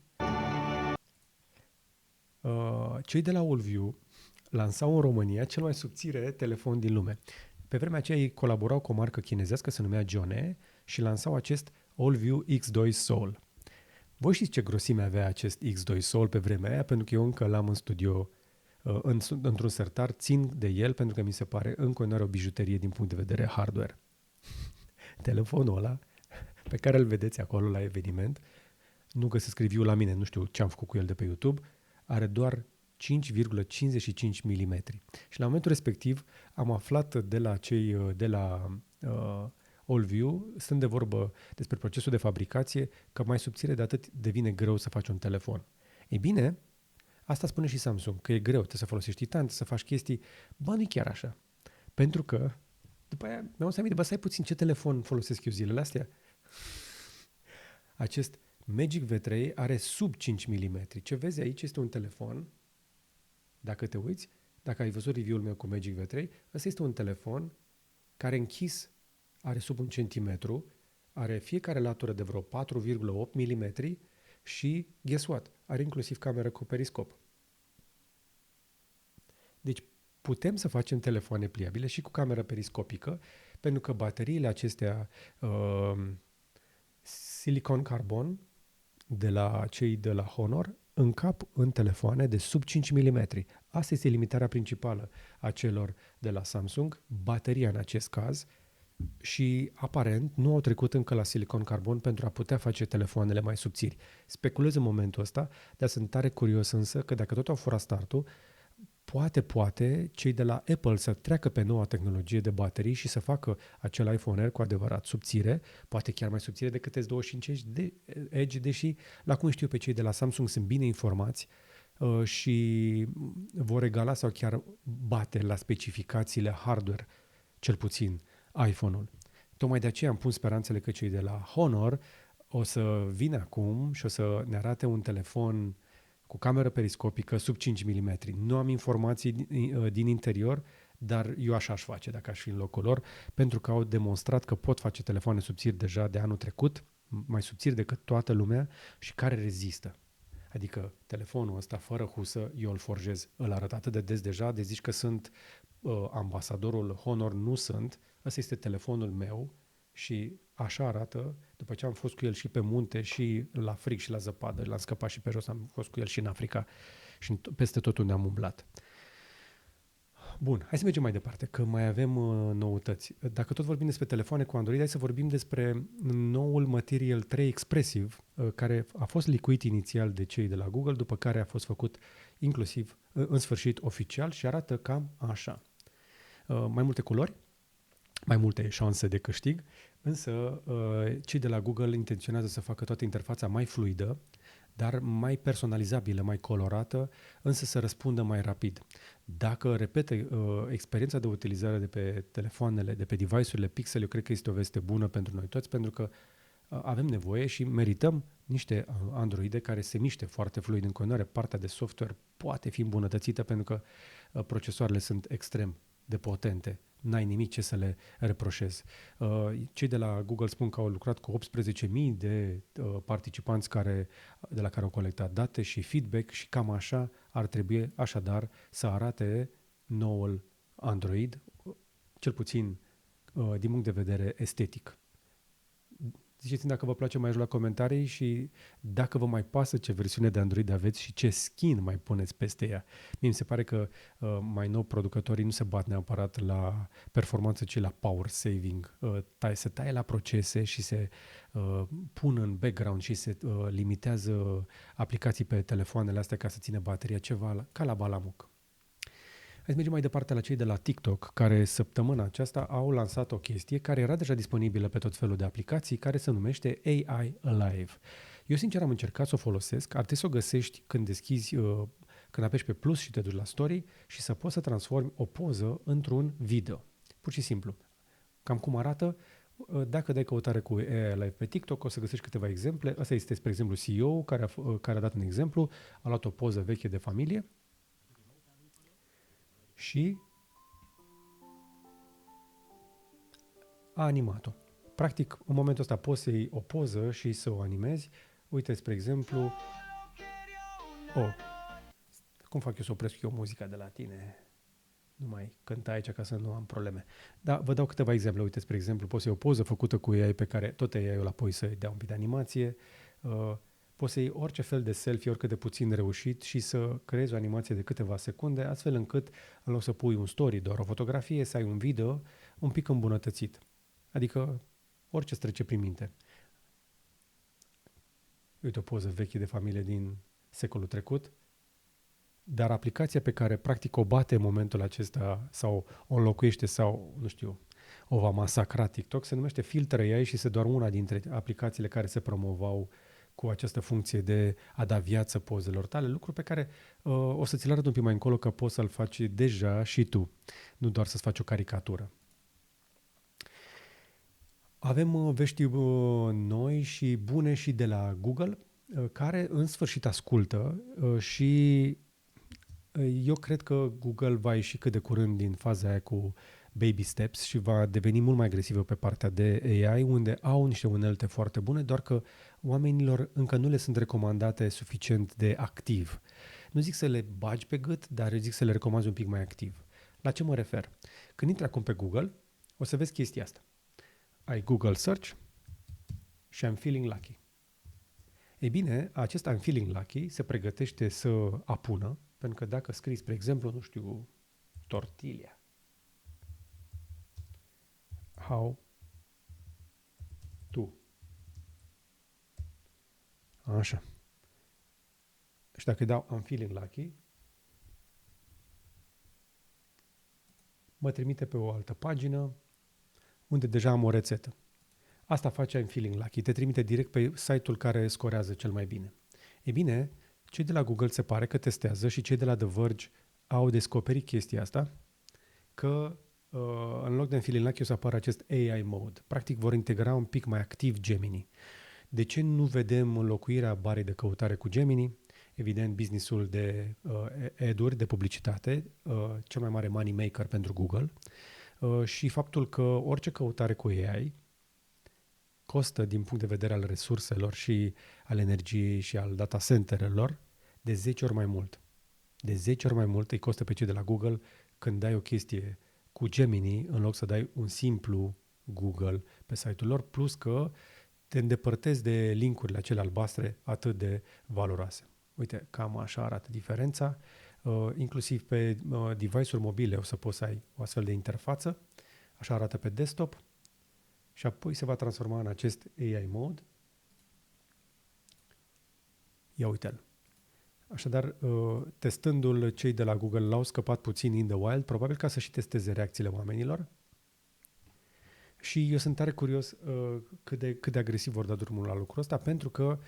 cei de la Allview lansau în România cel mai subțire telefon din lume. Pe vremea aceea ei colaborau cu o marcă chinezească, se numea Jone, și lansau acest Allview X2 Soul. Voi știți ce grosime avea acest X2 Soul pe vremea aia? Pentru că eu încă l-am în studio, într-un sertar, țin de el pentru că mi se pare în continuare o bijuterie din punct de vedere hardware. Telefonul ăla pe care îl vedeți acolo la eveniment, nu găsesc review la mine, nu știu ce am făcut cu el de pe YouTube, are doar 5,55 mm. Și la momentul respectiv am aflat de la cei de la Allview, stând de vorbă despre procesul de fabricație, că mai subțire de atât devine greu să faci un telefon. Ei bine, asta spune și Samsung, că e greu, trebuie să folosești titan, trebuie să faci chestii, bă, nu e chiar așa. Pentru că, după aia, mi-am adus aminte, bă, stai puțin, ce telefon folosesc eu zilele astea? Acest Magic V3 are sub 5 mm. Ce vezi aici este un telefon, dacă te uiți, dacă ai văzut review-ul meu cu Magic V3, ăsta este un telefon care închis are sub 1 cm, are fiecare latură de vreo 4,8 mm și, guess what, are inclusiv cameră cu periscop. Deci putem să facem telefoane pliabile și cu cameră periscopică, pentru că bateriile acestea silicon carbon de la cei de la Honor încap în telefoane de sub 5 mm. Asta este limitarea principală a celor de la Samsung, bateria în acest caz, și aparent nu au trecut încă la silicon carbon pentru a putea face telefoanele mai subțiri. Speculez în momentul ăsta, dar sunt tare curios însă că dacă tot au furat startul, poate cei de la Apple să treacă pe noua tehnologie de baterii și să facă acel iPhone Air cu adevărat subțire, poate chiar mai subțire decât S25 Edge, deși la cum știu pe cei de la Samsung sunt bine informați și vor regala sau chiar bate la specificațiile hardware, cel puțin iPhone-ul. Tocmai de aceea am pus speranțele că cei de la Honor o să vină acum și o să ne arate un telefon cu cameră periscopică sub 5 mm. Nu am informații din interior, dar eu așa aș face dacă aș fi în locul lor, pentru că au demonstrat că pot face telefoane subțiri deja de anul trecut, mai subțiri decât toată lumea și care rezistă. Adică telefonul ăsta fără husă, eu îl forjez. Îl arăt atât de des deja, de zici că sunt ambasadorul Honor, nu sunt. Ăsta este telefonul meu și așa arată, după ce am fost cu el și pe munte și la frig și la zăpadă, l-am scăpat și pe jos, am fost cu el și în Africa și peste tot unde am umblat. Bun, hai să mergem mai departe, că mai avem noutăți. Dacă tot vorbim despre telefoane cu Android, hai să vorbim despre noul Material 3 Expressive, care a fost licuit inițial de cei de la Google, după care a fost făcut inclusiv, în sfârșit, oficial și arată cam așa. Mai multe culori, mai multe șanse de câștig, însă cei de la Google intenționează să facă toată interfața mai fluidă, dar mai personalizabilă, mai colorată, însă să răspundă mai rapid. Dacă repete experiența de utilizare de pe telefoanele, de pe device-urile Pixel, eu cred că este o veste bună pentru noi toți, pentru că avem nevoie și merităm niște Androide care se miște foarte fluid. În continuare, partea de software poate fi îmbunătățită pentru că procesoarele sunt extrem de potente. N-ai nimic ce să le reproșezi. Cei de la Google spun că au lucrat cu 18.000 de participanți de la care au colectat date și feedback și cam așa ar trebui așadar să arate noul Android, cel puțin din punct de vedere estetic. Ziceți-mi dacă vă place, mai ajung la comentarii și dacă vă mai pasă ce versiune de Android aveți și ce skin mai puneți peste ea. Mie mi se pare că mai nou producătorii nu se bat neapărat la performanță, ci la power saving. Se taie la procese și se pun în background și se limitează aplicații pe telefoanele astea ca să țină bateria, ceva ca la balamuc. Hai să mergem mai departe la cei de la TikTok, care săptămâna aceasta au lansat o chestie care era deja disponibilă pe tot felul de aplicații, care se numește AI Alive. Eu sincer am încercat să o folosesc, ar trebui să o găsești când deschizi, când apeși pe plus și te duci la story și să poți să transformi o poză într-un video. Pur și simplu. Cam cum arată, dacă dai căutare cu AI Alive pe TikTok, o să găsești câteva exemple. Asta este, spre exemplu, CEO care a dat un exemplu, a luat o poză veche de familie, și a animat-o. Practic, în momentul ăsta poți să iei o poză și să o animezi. Uite, spre exemplu, cum fac eu să opresc eu muzica de la tine? Nu mai cânta aici ca să nu am probleme. Dar vă dau câteva exemple. Uite, spre exemplu, poți să iei o poză făcută cu AI pe care tot AI-ul apoi să-i dea un pic de animație. Poți să iei orice fel de selfie, oricât de puțin reușit și să creezi o animație de câteva secunde, astfel încât, în loc să pui un story, doar o fotografie, să ai un video un pic îmbunătățit. Adică orice îți trece prin minte. Uite o poză veche de familie din secolul trecut, dar aplicația pe care practic o bate în momentul acesta sau o înlocuiește sau, nu știu, o va masacra TikTok, se numește Filter AI și este doar una dintre aplicațiile care se promovau cu această funcție de a da viață pozelor tale, lucru pe care o să ți-l arăt un pic mai încolo că poți să-l faci deja și tu, nu doar să-ți faci o caricatură. Avem vești noi și bune și de la Google, care în sfârșit ascultă și eu cred că Google va ieși cât de curând din faza aia cu baby steps și va deveni mult mai agresivă pe partea de AI, unde au niște unelte foarte bune, doar că oamenilor încă nu le sunt recomandate suficient de activ. Nu zic să le bagi pe gât, dar zic să le recomanzi un pic mai activ. La ce mă refer? Când intri acum pe Google, o să vezi chestia asta. Ai Google Search și I'm feeling lucky. Ei bine, acest I'm feeling lucky se pregătește să apună, pentru că dacă scrii, spre exemplu, nu știu, tortilla, how to. Așa. Și dacă îi dau I'm feeling lucky, mă trimite pe o altă pagină unde deja am o rețetă. Asta face I'm Feeling Lucky, te trimite direct pe site-ul care scorează cel mai bine. E bine, cei de la Google se pare că testează și cei de la The Verge au descoperit chestia asta, că în loc de I'm Feeling Lucky o să apară acest AI mode. Practic vor integra un pic mai activ Gemini. De ce nu vedem înlocuirea barei de căutare cu Gemini? Evident, businessul de ad-uri, de publicitate, cel mai mare money maker pentru Google, și faptul că orice căutare cu AI costă din punct de vedere al resurselor și al energiei și al data centerelor de 10 ori mai mult. De 10 ori mai mult îi costă pe cei de la Google când dai o chestie cu Gemini în loc să dai un simplu Google pe site-ul lor, plus că te îndepărtezi de linkurile acelea albastre atât de valoroase. Uite, cam așa arată diferența. Inclusiv pe device-uri mobile o să poți să ai o astfel de interfață. Așa arată pe desktop și apoi se va transforma în acest AI mode. Ia uite-l. Așadar, testându-l, cei de la Google l-au scăpat puțin in the wild, probabil ca să și testeze reacțiile oamenilor. Și eu sunt tare curios cât de agresiv vor da drumul la lucrul ăsta, pentru că,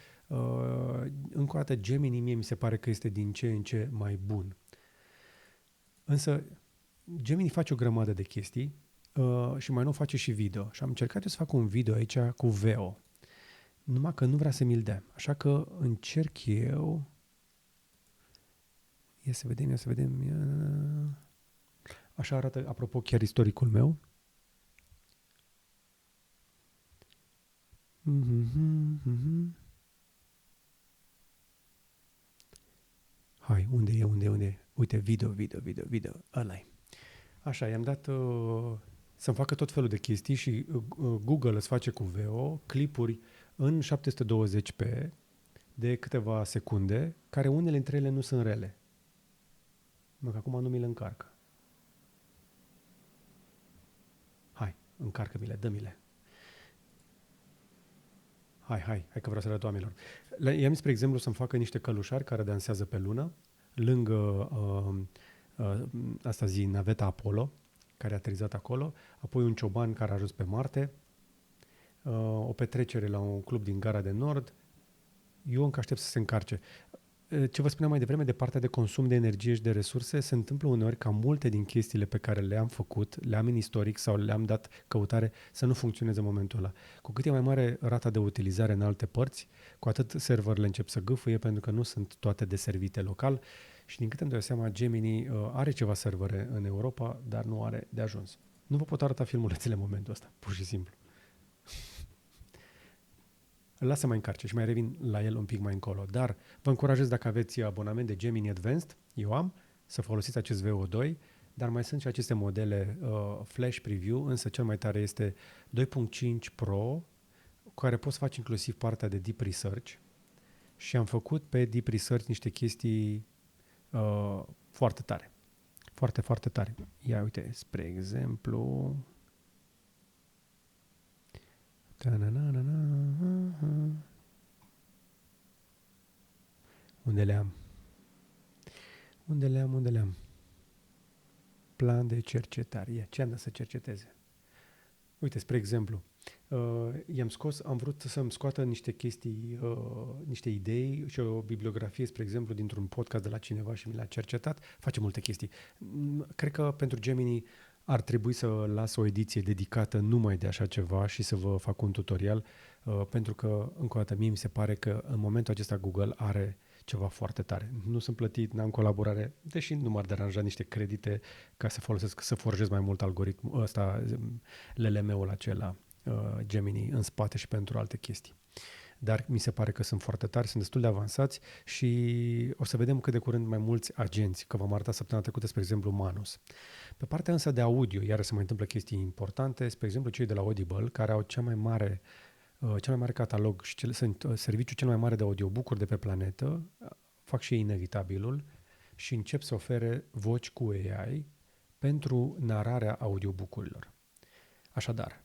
încă o dată, Gemini mie mi se pare că este din ce în ce mai bun. Însă, Gemini face o grămadă de chestii și mai nou face și video. Și am încercat eu să fac un video aici cu VEO. Numai că nu vrea să mi-l dea. Așa că încerc eu... Ia să vedem. Așa arată, apropo, chiar istoricul meu. Hai, unde e? Uite, video. Ăla-i. Așa, i-am dat să-mi facă tot felul de chestii și Google îți face cu VEO clipuri în 720p de câteva secunde, care unele dintre ele nu sunt rele. Mă, că acum nu mi le încarcă. Hai, încarcă-mi-le, dă-mi-le. Hai că vreau să arăt oamenilor. I-am, spre exemplu, să-mi facă niște călușari care dansează pe lună, lângă naveta Apollo, care a aterizat acolo, apoi un cioban care a ajuns pe Marte, o petrecere la un club din Gara de Nord. Eu încă aștept să se încarce. Ce vă spuneam mai devreme de partea de consum de energie și de resurse, se întâmplă uneori ca multe din chestiile pe care le-am făcut, le-am în istoric sau le-am dat căutare să nu funcționeze în momentul ăla. Cu cât e mai mare rata de utilizare în alte părți, cu atât serverele încep să gâfâie pentru că nu sunt toate deservite local și din câte îmi dau seama, Gemini are ceva servere în Europa, dar nu are de ajuns. Nu vă pot arăta filmulețele în momentul ăsta, pur și simplu. Îl las să mai încarce și mai revin la el un pic mai încolo. Dar vă încurajez, dacă aveți abonament de Gemini Advanced, eu am, să folosiți acest VO2, dar mai sunt și aceste modele Flash Preview, însă cel mai tare este 2.5 Pro, cu care poți face inclusiv partea de Deep Research și am făcut pe Deep Research niște chestii foarte tare. Foarte, foarte tare. Ia uite, spre exemplu... Unde le-am? Plan de cercetare. Ce am dat să cerceteze? Uite, spre exemplu, am vrut să-mi scoată niște chestii, niște idei și o bibliografie, spre exemplu, dintr-un podcast de la cineva și mi l-a cercetat. Face multe chestii. Cred că pentru Gemini ar trebui să las o ediție dedicată numai de așa ceva și să vă fac un tutorial, pentru că, încă o dată, mie mi se pare că în momentul acesta Google are ceva foarte tare. Nu sunt plătit, n-am colaborare, deși nu m-ar deranja niște credite ca să folosesc, să forjez mai mult algoritmul ăsta, LLM-ul acela, Gemini, în spate și pentru alte chestii. Dar mi se pare că sunt foarte tari, sunt destul de avansați și o să vedem cât de curând mai mulți agenți, că v-am arătat săptămâna trecută, spre exemplu, Manus. Pe partea însă de audio, iară se mai întâmplă chestii importante, spre exemplu cei de la Audible, care au cel mai mare catalog și sunt serviciul cel mai mare de audiobook-uri de pe planetă, fac și ei inevitabilul și încep să ofere voci cu AI pentru nararea audiobook-urilor. Așadar,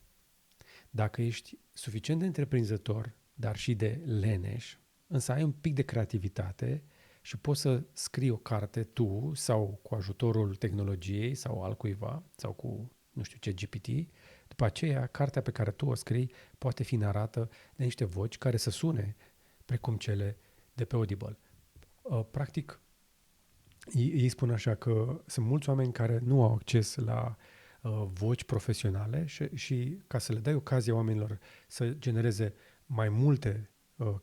dacă ești suficient de întreprinzător, dar și de leneș, însă ai un pic de creativitate și poți să scrii o carte tu sau cu ajutorul tehnologiei sau altcuiva sau cu nu știu ce GPT. După aceea, cartea pe care tu o scrii poate fi narată de niște voci care să sune precum cele de pe Audible. Practic, ei spun așa că sunt mulți oameni care nu au acces la voci profesionale și ca să le dai ocazia oamenilor să genereze mai multe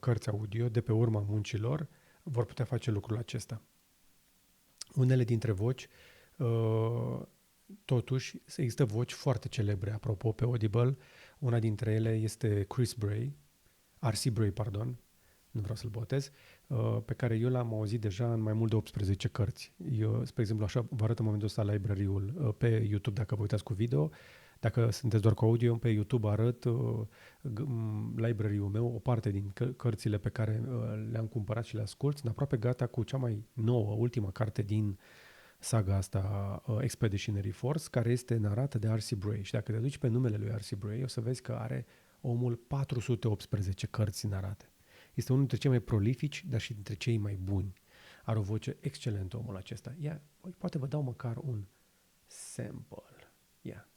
cărți audio de pe urma muncilor, vor putea face lucrul acesta. Unele dintre voci, totuși, există voci foarte celebre, apropo, pe Audible. Una dintre ele este R.C. Bray, nu vreau să-l botez, pe care eu l-am auzit deja în mai mult de 18 cărți. Eu, spre exemplu, așa vă arăt în momentul ăsta library-ul pe YouTube, dacă vă uitați cu video. Dacă sunteți doar cu audio, pe YouTube arăt library-ul meu, o parte din cărțile pe care le-am cumpărat și le ascult. Sunt aproape gata cu cea mai nouă, ultima carte din saga asta, Expeditionary Force, care este narată de R.C. Bray. Și dacă te duci pe numele lui R.C. Bray, o să vezi că are omul 418 cărți narate. Este unul dintre cei mai prolifici, dar și dintre cei mai buni. Are o voce excelentă omul acesta. Poate vă dau măcar un sample.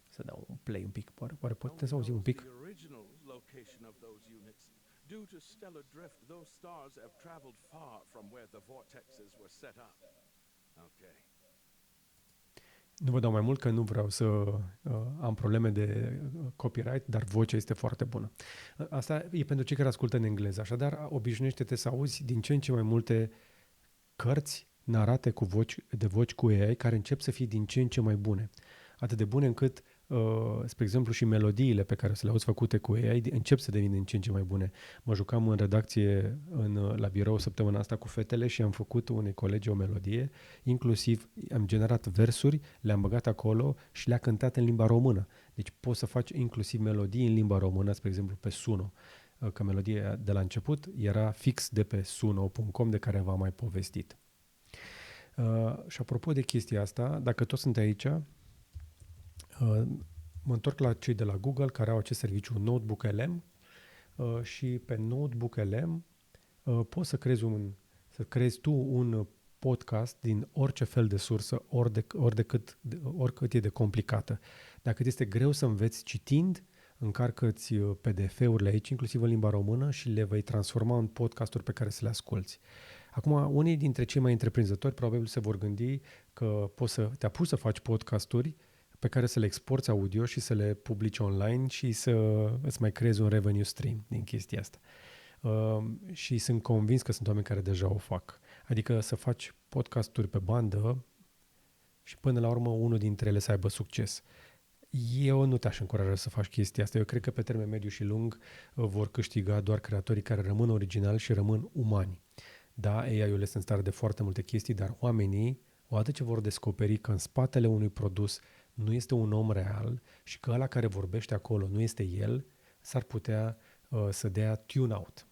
Să dau un play un pic. Poate puteți să auzi un pic. Due to stellar drift, those stars have traveled far from where the vortexes were set up. Okay. Nu vă dau mai mult că nu vreau să am probleme de copyright, dar vocea este foarte bună. Asta e pentru cei care ascultă în engleză. Așadar, obișnuiește-te să auzi din ce în ce mai multe cărți narate de voci cu AI, care încep să fie din ce în ce mai bune. Atât de bune încât, spre exemplu, și melodiile pe care o să le auzi făcute cu AI încep să devină din ce în ce mai bune. Mă jucam în redacție la birou săptămâna asta cu fetele și am făcut unei colegi o melodie, inclusiv am generat versuri, le-am băgat acolo și le-a cântat în limba română. Deci poți să faci inclusiv melodii în limba română, spre exemplu pe Suno, că melodia de la început era fix de pe suno.com, de care v-am mai povestit. Și apropo de chestia asta, dacă toți sunt aici, mă întorc la cei de la Google care au acest serviciu Notebook LM și pe Notebook LM poți să creezi tu un podcast din orice fel de sursă, oricât e de complicată. Dacă este greu să înveți citind, încarcă-ți PDF-urile aici, inclusiv în limba română, și le vei transforma în podcasturi pe care să le asculți. Acum, unii dintre cei mai întreprinzători probabil se vor gândi că poți să te apuci să faci podcasturi pe care să le exporți audio și să le publici online și să îți mai creezi un revenue stream din chestia asta. Și sunt convins că sunt oameni care deja o fac. Adică să faci podcasturi pe bandă și până la urmă unul dintre ele să aibă succes. Eu nu te-aș încuraja să faci chestia asta. Eu cred că pe termen mediu și lung vor câștiga doar creatorii care rămân originali și rămân umani. Da, AI-ul este în stare de foarte multe chestii, dar oamenii, odată ce vor descoperi că în spatele unui produs nu este un om real și că ăla care vorbește acolo nu este el, s-ar putea să dea tune out.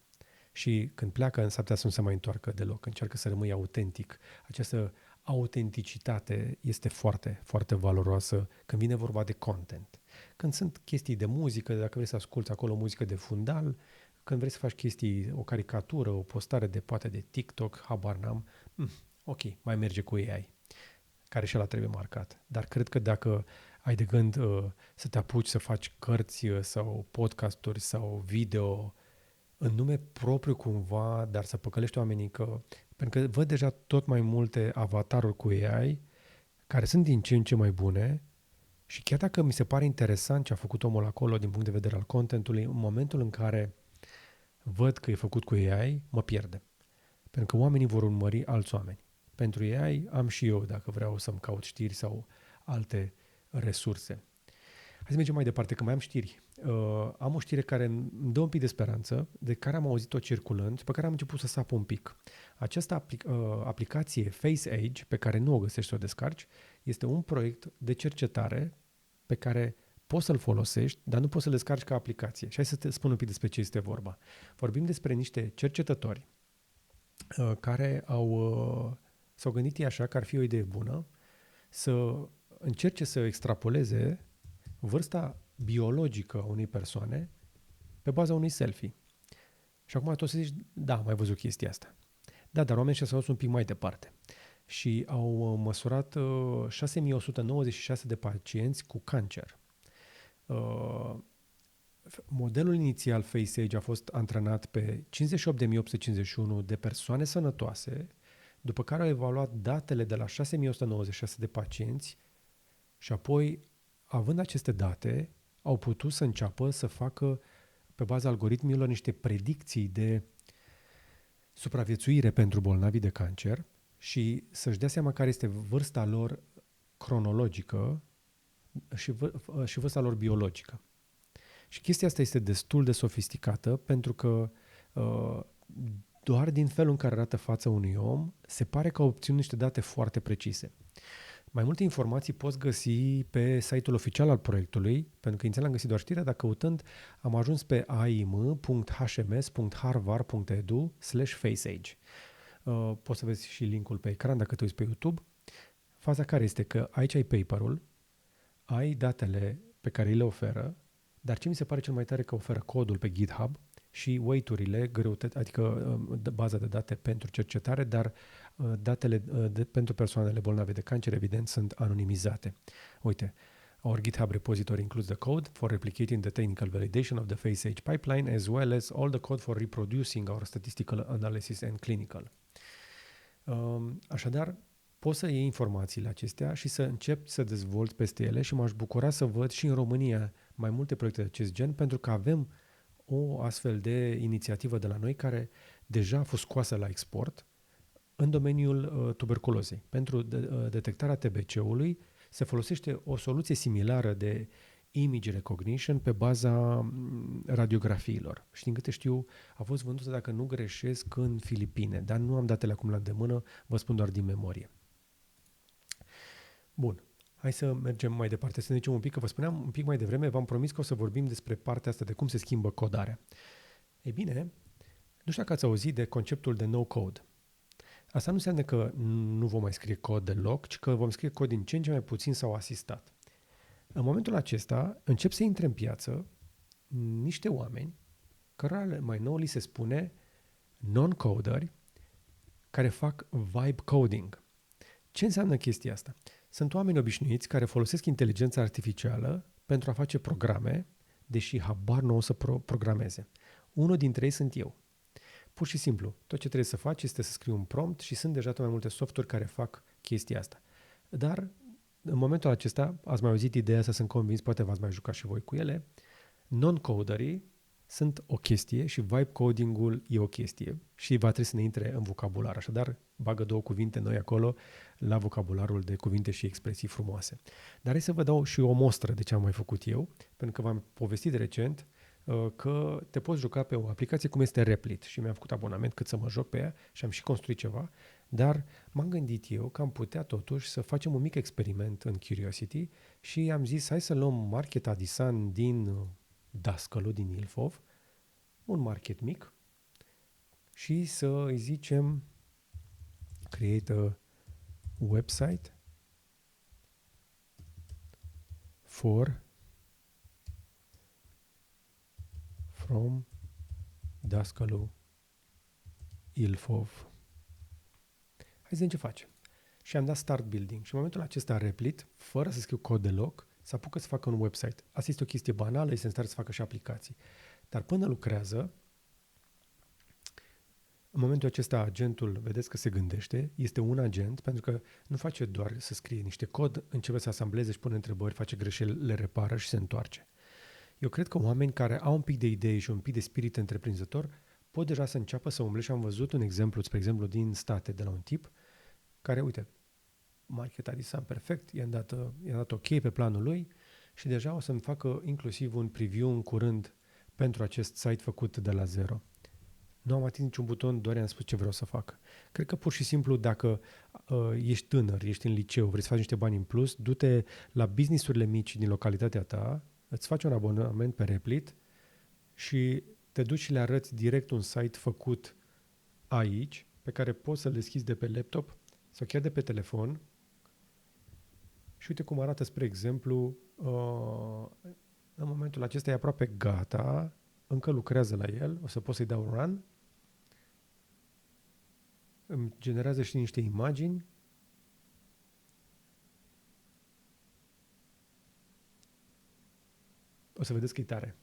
Și când pleacă, s-ar putea să nu se mai întoarcă deloc. Încearcă să rămâi autentic. Această autenticitate este foarte, foarte valoroasă când vine vorba de content. Când sunt chestii de muzică, dacă vrei să asculți acolo muzică de fundal, când vrei să faci chestii, o caricatură, o postare de poate de TikTok, habar n-am, ok, mai merge cu AI, care și ăla trebuie marcat. Dar cred că dacă ai de gând să te apuci să faci cărți sau podcasturi sau video în nume propriu cumva, dar să păcălești oamenii pentru că văd deja tot mai multe avataruri cu AI care sunt din ce în ce mai bune și chiar dacă mi se pare interesant ce a făcut omul acolo din punct de vedere al contentului, în momentul în care văd că e făcut cu AI, mă pierde. Pentru că oamenii vor urmări alți oameni. Pentru AI am și eu, dacă vreau să-mi caut știri sau alte resurse. Hai să mergem mai departe, că mai am știri. Am o știre care îmi dă un pic de speranță, de care am auzit-o circulând și pe care am început să sap un pic. Această aplicație FaceAge, pe care nu o găsești să o descarci, este un proiect de cercetare pe care poți să-l folosești, dar nu poți să-l descarci ca aplicație. Și hai să te spun un pic despre ce este vorba. Vorbim despre niște cercetători care s-au gândit așa că ar fi o idee bună să încerce să extrapoleze vârsta biologică a unei persoane pe baza unui selfie. Și acum tu o să zici, da, am mai văzut chestia asta. Da, dar oamenii ăștia s-au dus un pic mai departe și au măsurat 6196 de pacienți cu cancer. Modelul inițial FaceAge a fost antrenat pe 58.851 de persoane sănătoase, după care au evaluat datele de la 6196 de pacienți și apoi, având aceste date, au putut să înceapă să facă, pe baza algoritmilor, niște predicții de supraviețuire pentru bolnavii de cancer și să-și dea seama care este vârsta lor cronologică și vârsta lor biologică. Și chestia asta este destul de sofisticată pentru că doar din felul în care arată fața unui om se pare că au obținut niște date foarte precise. Mai multe informații poți găsi pe site-ul oficial al proiectului, pentru că inițial am găsit doar știrea, dar căutând am ajuns pe aim.hms.harvard.edu/faceage. Poți să vezi și linkul pe ecran dacă te uiți pe YouTube. Faza care este că aici ai paper-ul, ai datele pe care îi le oferă, dar ce mi se pare cel mai tare că oferă codul pe GitHub și weight-urile, adică baza de date pentru cercetare, dar datele pentru persoanele bolnave de cancer, evident, sunt anonimizate. Uite, our GitHub repository includes the code for replicating the technical validation of the FaceAge pipeline, as well as all the code for reproducing our statistical analysis and clinical. Așadar, poți să iei informațiile acestea și să începi să dezvolți peste ele și m-aș bucura să văd și în România mai multe proiecte de acest gen, pentru că avem o astfel de inițiativă de la noi care deja a fost scoasă la export în domeniul tuberculozei. Pentru detectarea TBC-ului se folosește o soluție similară de image recognition pe baza radiografiilor. Și din câte știu, a fost vândută, dacă nu greșesc, în Filipine, dar nu am datele acum la îndemână, vă spun doar din memorie. Bun. Hai să mergem mai departe, să ne zicem un pic, că vă spuneam un pic mai devreme, v-am promis că o să vorbim despre partea asta de cum se schimbă codarea. Ei bine, nu știu dacă ați auzit de conceptul de no-code. Asta nu înseamnă că nu vom mai scrie cod deloc, ci că vom scrie cod din ce în ce mai puțin sau asistat. În momentul acesta încep să intre în piață niște oameni cărora mai nou li se spune non-coderi care fac vibe coding. Ce înseamnă chestia asta? Sunt oameni obișnuiți care folosesc inteligența artificială pentru a face programe, deși habar nu o să programeze. Unul dintre ei sunt eu. Pur și simplu, tot ce trebuie să faci este să scrii un prompt și sunt deja tot mai multe softuri care fac chestia asta. Dar, în momentul acesta, ați mai auzit ideea asta, sunt convins, poate v-ați mai jucat și voi cu ele, non-coderii sunt o chestie și vibe coding-ul e o chestie și va trebui să ne intre în vocabular. Așadar, bagă două cuvinte noi acolo la vocabularul de cuvinte și expresii frumoase. Dar hai să vă dau și o mostră de ce am mai făcut eu, pentru că v-am povestit recent că te poți juca pe o aplicație cum este Replit și mi-am făcut abonament cât să mă joc pe ea și am și construit ceva, dar m-am gândit eu că am putea totuși să facem un mic experiment în Curiosity și am zis hai să luăm Market Adisan din Dascălu, din Ilfov, un market mic și să îi zicem create a website from Dascălu, Ilfov. Hai să vedem ce facem. Și am dat start building și în momentul acesta Replit, fără să scriu cod deloc, se apucă să facă un website. Asta este o chestie banală, este în stare să facă și aplicații. Dar până lucrează, în momentul acesta agentul, vedeți că se gândește, este un agent, pentru că nu face doar să scrie niște cod, începe să asambleze, își pune întrebări, face greșeli, le repară și se întoarce. Eu cred că oameni care au un pic de idei și un pic de spirit întreprinzător pot deja să înceapă să umble și am văzut un exemplu, spre exemplu, din state, de la un tip care, uite, Market Adisan perfect, i-am dat ok pe planul lui și deja o să-mi facă inclusiv un preview în curând pentru acest site făcut de la zero. Nu am atins niciun buton, doar i-am spus ce vreau să fac. Cred că pur și simplu dacă ești tânăr, ești în liceu, vrei să faci niște bani în plus, du-te la business-urile mici din localitatea ta, îți faci un abonament pe Replit și te duci și le arăți direct un site făcut aici, pe care poți să-l deschizi de pe laptop sau chiar de pe telefon. Și uite cum arată, spre exemplu, în momentul acesta e aproape gata, încă lucrează la el, o să pot să-i dau run. îmi generează și niște imagini. O să vedeți că e tare.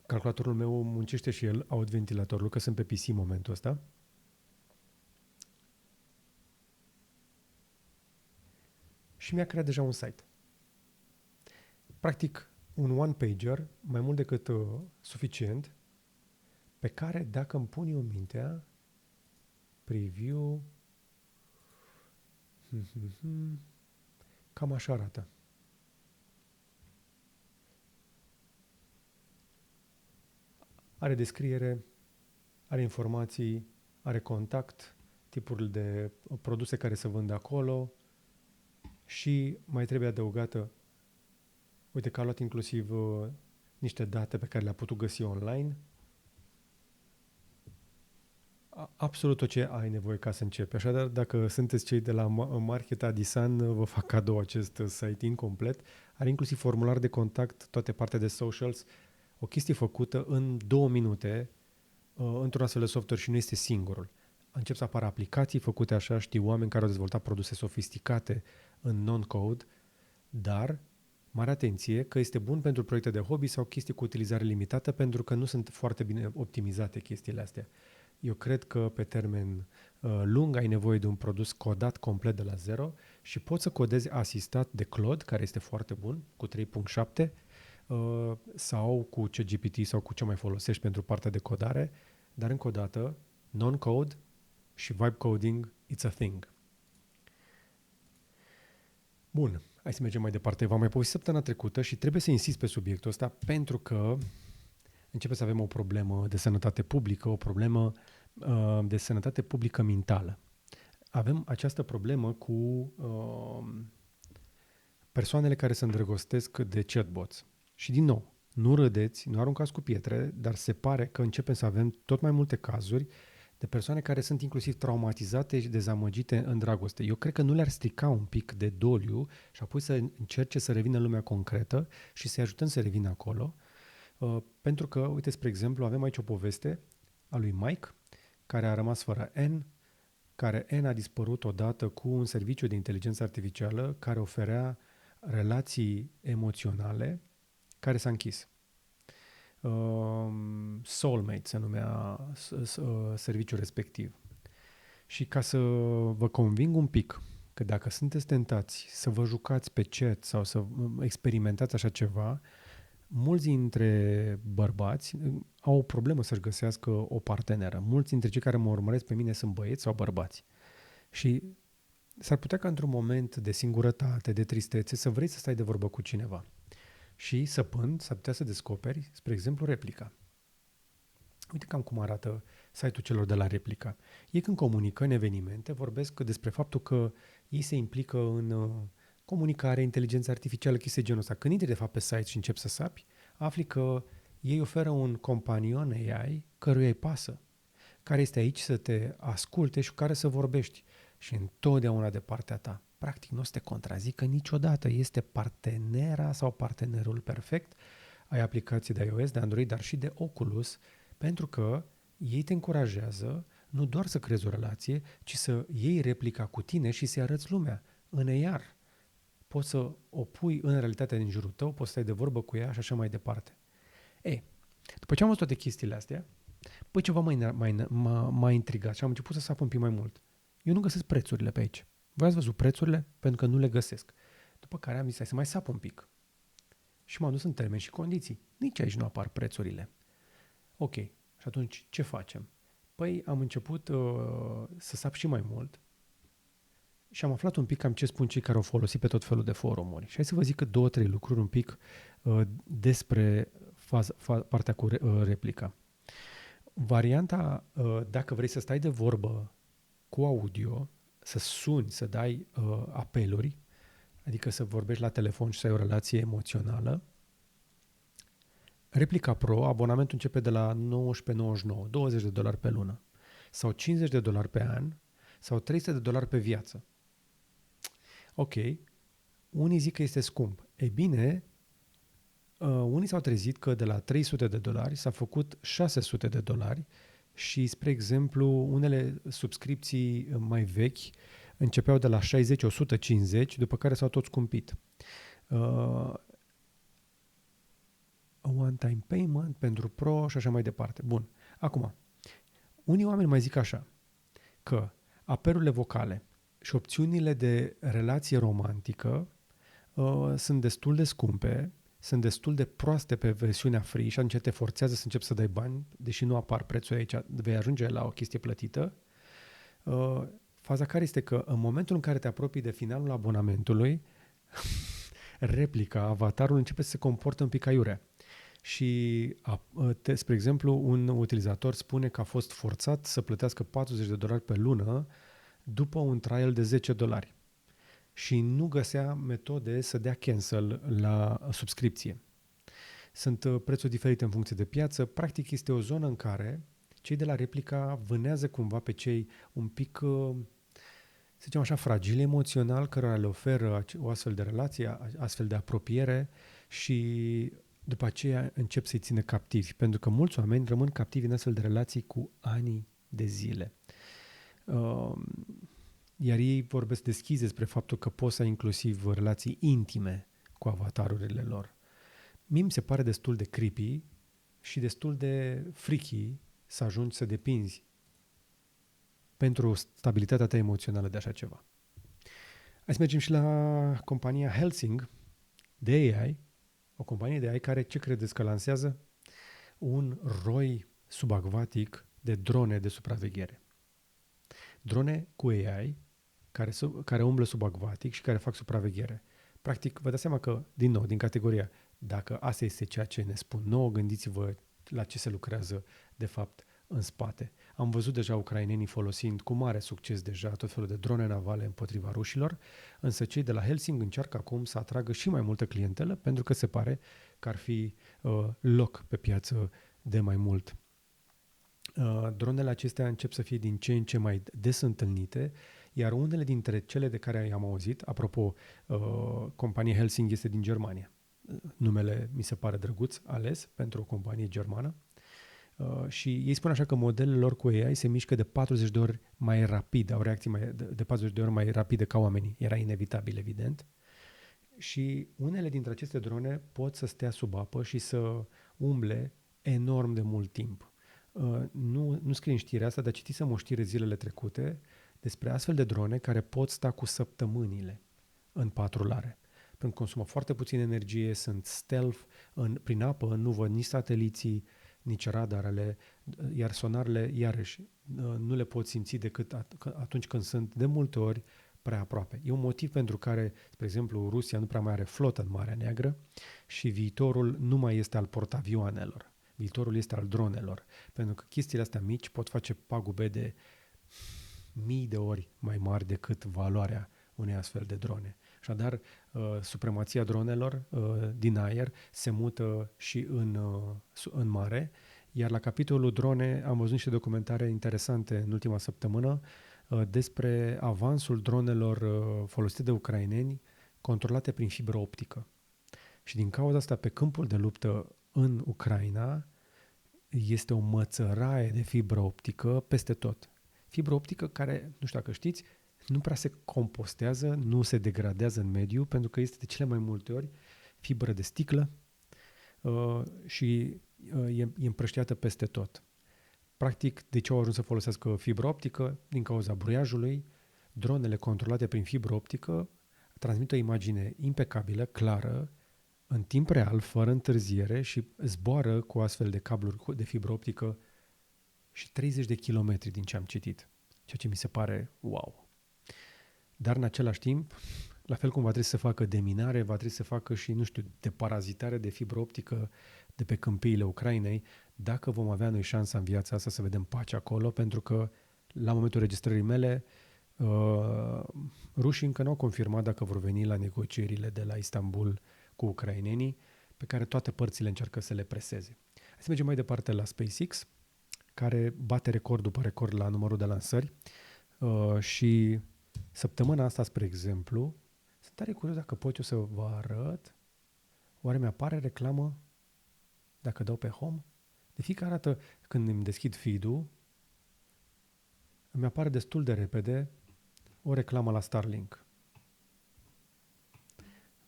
Calculatorul meu muncește și el, aud ventilatorul, că sunt pe PC în momentul ăsta. Și mi-a creat deja un site. Practic, un one-pager, mai mult decât suficient, pe care, dacă îmi pun eu mintea, preview, cam așa arată. Are descriere, are informații, are contact, tipurile de produse care se vând acolo și mai trebuie adăugată, uite că a luat inclusiv niște date pe care le-a putut găsi online. Absolut tot ce ai nevoie ca să începi. Așadar, dacă sunteți cei de la Market Adisan, vă fac cadou acest site incomplet. Are inclusiv formular de contact, toate partea de socials, o chestie făcută în 2 minute într-un astfel de software și nu este singurul. Încep să apară aplicații făcute așa, știu oameni care au dezvoltat produse sofisticate în non-code, dar mare atenție că este bun pentru proiecte de hobby sau chestii cu utilizare limitată pentru că nu sunt foarte bine optimizate chestiile astea. Eu cred că pe termen lung ai nevoie de un produs codat complet de la zero și poți să codezi asistat de Claude, care este foarte bun, cu 3.7, sau cu ChatGPT sau cu ce mai folosești pentru partea de codare, dar încă o dată, non-code și vibe coding, it's a thing. Bun, hai să mergem mai departe. V-am mai povestit săptămâna trecută și trebuie să insist pe subiectul ăsta pentru că începe să avem o problemă de sănătate publică, o problemă de sănătate publică mentală. Avem această problemă cu persoanele care se îndrăgostesc de chatbots. Și din nou, nu râdeți, nu aruncați cu pietre, dar se pare că începem să avem tot mai multe cazuri de persoane care sunt inclusiv traumatizate și dezamăgite în dragoste. Eu cred că nu le-ar strica un pic de doliu și apoi să încerce să revină în lumea concretă și să-i ajutăm să revină acolo. Pentru că, uite, spre exemplu, avem aici o poveste a lui Mike, care a rămas fără N, care N a dispărut odată cu un serviciu de inteligență artificială care oferea relații emoționale, care s-a închis. Soulmate se numea serviciul respectiv. Și ca să vă conving un pic că dacă sunteți tentați să vă jucați pe chat sau să experimentați așa ceva, mulți dintre bărbați au o problemă să-și găsească o parteneră. Mulți dintre cei care mă urmăresc pe mine sunt băieți sau bărbați. Și s-ar putea ca într-un moment de singurătate, de tristețe, să vrei să stai de vorbă cu cineva. Și săpând, s-ar putea să descoperi, spre exemplu, Replica. Uite cam cum arată site-ul celor de la Replica. Ei când comunică în evenimente, vorbesc despre faptul că ei se implică în comunicare, inteligență artificială, chestii genul ăsta. Când intri de fapt pe site și începi să sapi, afli că ei oferă un companion AI căruia îi pasă, care este aici să te asculte și cu care să vorbești. Și întotdeauna de partea ta. Practic nu o să te contrazică niciodată. Este partenera sau partenerul perfect. Ai aplicații de iOS, de Android, dar și de Oculus, pentru că ei te încurajează nu doar să creezi o relație, ci să iei replica cu tine și să-i arăți lumea în AR. Poți să o pui în realitatea din jurul tău, poți să stai de vorbă cu ea și așa mai departe. După ce am văzut toate chestiile astea, ceva m-a intrigat și am început să sap un pic mai mult. Eu nu găsesc prețurile pe aici. Voi ați văzut prețurile? Pentru că nu le găsesc. După care am zis, hai să mai sap un pic. Și m-am dus în termeni și condiții. Nici aici nu apar prețurile. Ok. Și atunci ce facem? Păi am început să sap și mai mult și am aflat un pic cam ce spun cei care au folosit pe tot felul de forumuri. Și hai să vă zic 2-3 lucruri un pic despre partea cu Replica. Varianta, dacă vrei să stai de vorbă cu audio, să suni, să dai apeluri, adică să vorbești la telefon și să ai o relație emoțională, Replica Pro, abonamentul începe de la $19.99, $20 pe lună, sau $50 pe an, sau $300 pe viață. Ok, unii zic că este scump. Ei bine, unii s-au trezit că de la $300 s-a făcut $600 și, spre exemplu, unele subscripții mai vechi începeau de la 60-150, după care s-au tot scumpit. One-time payment pentru Pro și așa mai departe. Bun. Acum, unii oameni mai zic așa, că apelurile vocale și opțiunile de relație romantică sunt destul de scumpe, sunt destul de proaste pe versiunea free și atunci te forțează să începi să dai bani, deși nu apar prețul aici, vei ajunge la o chestie plătită. Faza care este că în momentul în care te apropii de finalul abonamentului, replica, avatarul începe să se comportă un pic aiurea. Și, spre exemplu, un utilizator spune că a fost forțat să plătească $40 pe lună după un trial de $10 și nu găsea metode să dea cancel la subscripție. Sunt prețuri diferite în funcție de piață. Practic este o zonă în care cei de la replica vânează cumva pe cei un pic, să zicem așa, fragili emoțional, cărora le oferă o astfel de relație, astfel de apropiere și după aceea încep să-i țină captivi, pentru că mulți oameni rămân captivi în astfel de relații cu ani de zile. Iar ei vorbesc deschis despre faptul că poți să ai inclusiv relații intime cu avatarurile lor. Mie mi se pare destul de creepy și destul de freaky să ajungi să depinzi pentru stabilitatea ta emoțională de așa ceva. Hai să mergem și la compania Helsing de AI, o companie de AI care, ce credeți că lansează? Un roi subacvatic de drone de supraveghere. Drone cu AI care umblă subacvatic și care fac supraveghere. Practic, vă dați seama că, din nou, din categoria, dacă asta este ceea ce ne spun nouă, gândiți-vă la ce se lucrează, de fapt, în spate. Am văzut deja ucrainenii folosind cu mare succes deja tot felul de drone navale împotriva rușilor, însă cei de la Helsing încearcă acum să atragă și mai multă clientelă, pentru că se pare că ar fi loc pe piață de mai mult. Dronele acestea încep să fie din ce în ce mai des întâlnite, iar unele dintre cele de care am auzit, apropo, compania Helsing este din Germania. Numele mi se pare drăguț, ales pentru o companie germană. Și ei spun așa că modelele lor cu AI se mișcă de 40 de ori mai rapid, au reacții de 40 de ori mai rapide ca oamenii. Era inevitabil, evident. Și unele dintre aceste drone pot să stea sub apă și să umble enorm de mult timp. Nu scrie în știrea asta, dar citisem o știre zilele trecute despre astfel de drone care pot sta cu săptămânile în patrulare. Pentru că consumă foarte puțin energie, sunt stealth, prin apă nu văd nici sateliții, nici radarele, iar sonarele, iarăși, nu le pot simți decât atunci când sunt de multe ori prea aproape. E un motiv pentru care, spre exemplu, Rusia nu prea mai are flotă în Marea Neagră și viitorul nu mai este al portavioanelor. Viitorul este al dronelor, pentru că chestiile astea mici pot face pagube de mii de ori mai mari decât valoarea unei astfel de drone. Așadar, supremația dronelor din aer se mută și în mare, iar la capitolul drone am văzut niște documentare interesante în ultima săptămână despre avansul dronelor folosite de ucraineni controlate prin fibră optică. Și din cauza asta, pe câmpul de luptă în Ucraina, este o mățăraie de fibră optică peste tot. Fibră optică care, nu știu dacă știți, nu prea se compostează, nu se degradează în mediu, pentru că este de cele mai multe ori fibră de sticlă și e împrăștiată peste tot. Practic, de ce au ajuns să folosească fibră optică? Din cauza bruiajului, dronele controlate prin fibră optică transmit o imagine impecabilă, clară, în timp real, fără întârziere și zboară cu astfel de cabluri de fibră optică și 30 de kilometri din ce am citit, ceea ce mi se pare wow. Dar în același timp, la fel cum va trebui să facă deminare, va trebui să facă și, nu știu, deparazitare de fibră optică de pe câmpiile Ucrainei, dacă vom avea noi șansa în viața asta să vedem pace acolo, pentru că la momentul registrării mele, rușii încă nu au confirmat dacă vor veni la negocierile de la Istanbul cu ucrainenii, pe care toate părțile încearcă să le preseze. Hai să mergem mai departe la SpaceX, care bate record după record la numărul de lansări și săptămâna asta, spre exemplu, sunt tare curios dacă pot eu să vă arăt. Oare mi-apare reclamă dacă dau pe home? De fiecare dată când îmi deschid feed-ul, îmi apare destul de repede o reclamă la Starlink.